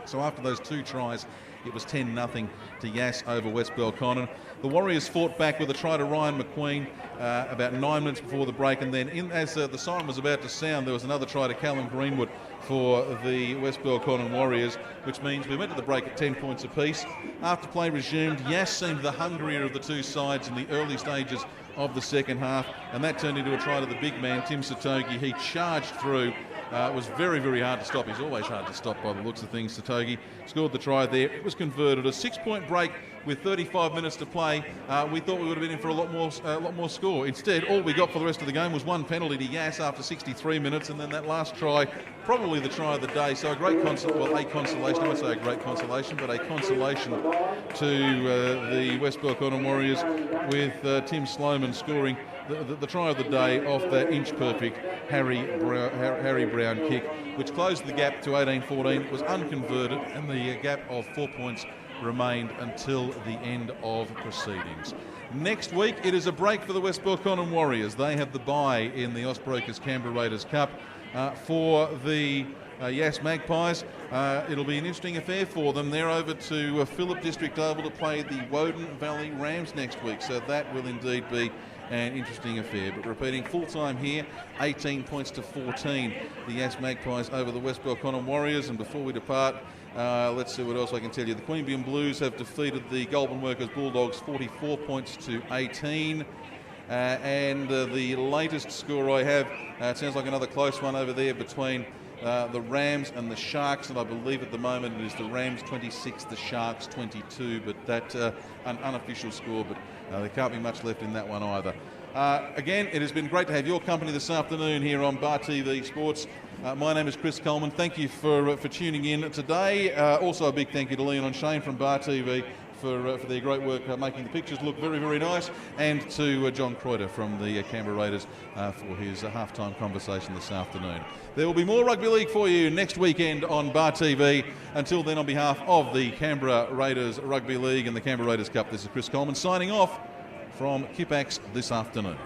So after those 2 tries, it was 10-0 to Yass over West Belconnen. The Warriors fought back with a try to Ryan McQueen about 9 minutes before the break, and then as the siren was about to sound, there was another try to Callum Greenwood for the West Belconnen Warriors, which means we went to the break at 10 points apiece. After play resumed, Yass seemed the hungrier of the 2 sides in the early stages of the second half, and that turned into a try to the big man, Tim Satogi. He charged through. It was very, very hard to stop. He's always hard to stop by the looks of things. Satogi scored the try there. It was converted. A 6-point break with 35 minutes to play. We thought we would have been in for a lot more score. Instead, all we got for the rest of the game was 1 penalty to Yass after 63 minutes, and then that last try, probably the try of the day. So a consolation. I won't say a great consolation, but a consolation to the West Belconnen Warriors with Tim Sloman scoring the try of the day off that inch-perfect Harry Brown kick, which closed the gap to 18-14. It was unconverted, and the gap of 4 points remained until the end of proceedings. Next week, it is a break for the West Belconnen Warriors. They have the bye in the Austbrokers Canberra Raiders Cup. For the Yass Magpies, it'll be an interesting affair for them. They're over to Phillip District Oval to play the Woden Valley Rams next week, so that will indeed be and interesting affair. But repeating, full time here, 18 points to 14. The Yass Magpies over the West Belconnen Warriors. And before we depart, let's see what else I can tell you. The Queanbeyan Blues have defeated the Goulburn Workers Bulldogs 44 points to 18. And the latest score I have, it sounds like another close one over there between the Rams and the Sharks, and I believe at the moment it is the Rams 26, the Sharks 22, but that's an unofficial score, but there can't be much left in that one either. Again, it has been great to have your company this afternoon here on Bar TV Sports. My name is Chris Coleman. Thank you for tuning in today. Also a big thank you to Leon and Shane from Bar TV for their great work making the pictures look very, very nice, and to John Croyder from the Canberra Raiders for his halftime conversation this afternoon. There will be more rugby league for you next weekend on Bar TV. Until then, on behalf of the Canberra Raiders Rugby League and the Canberra Raiders Cup, this is Chris Coleman signing off from Kipax this afternoon.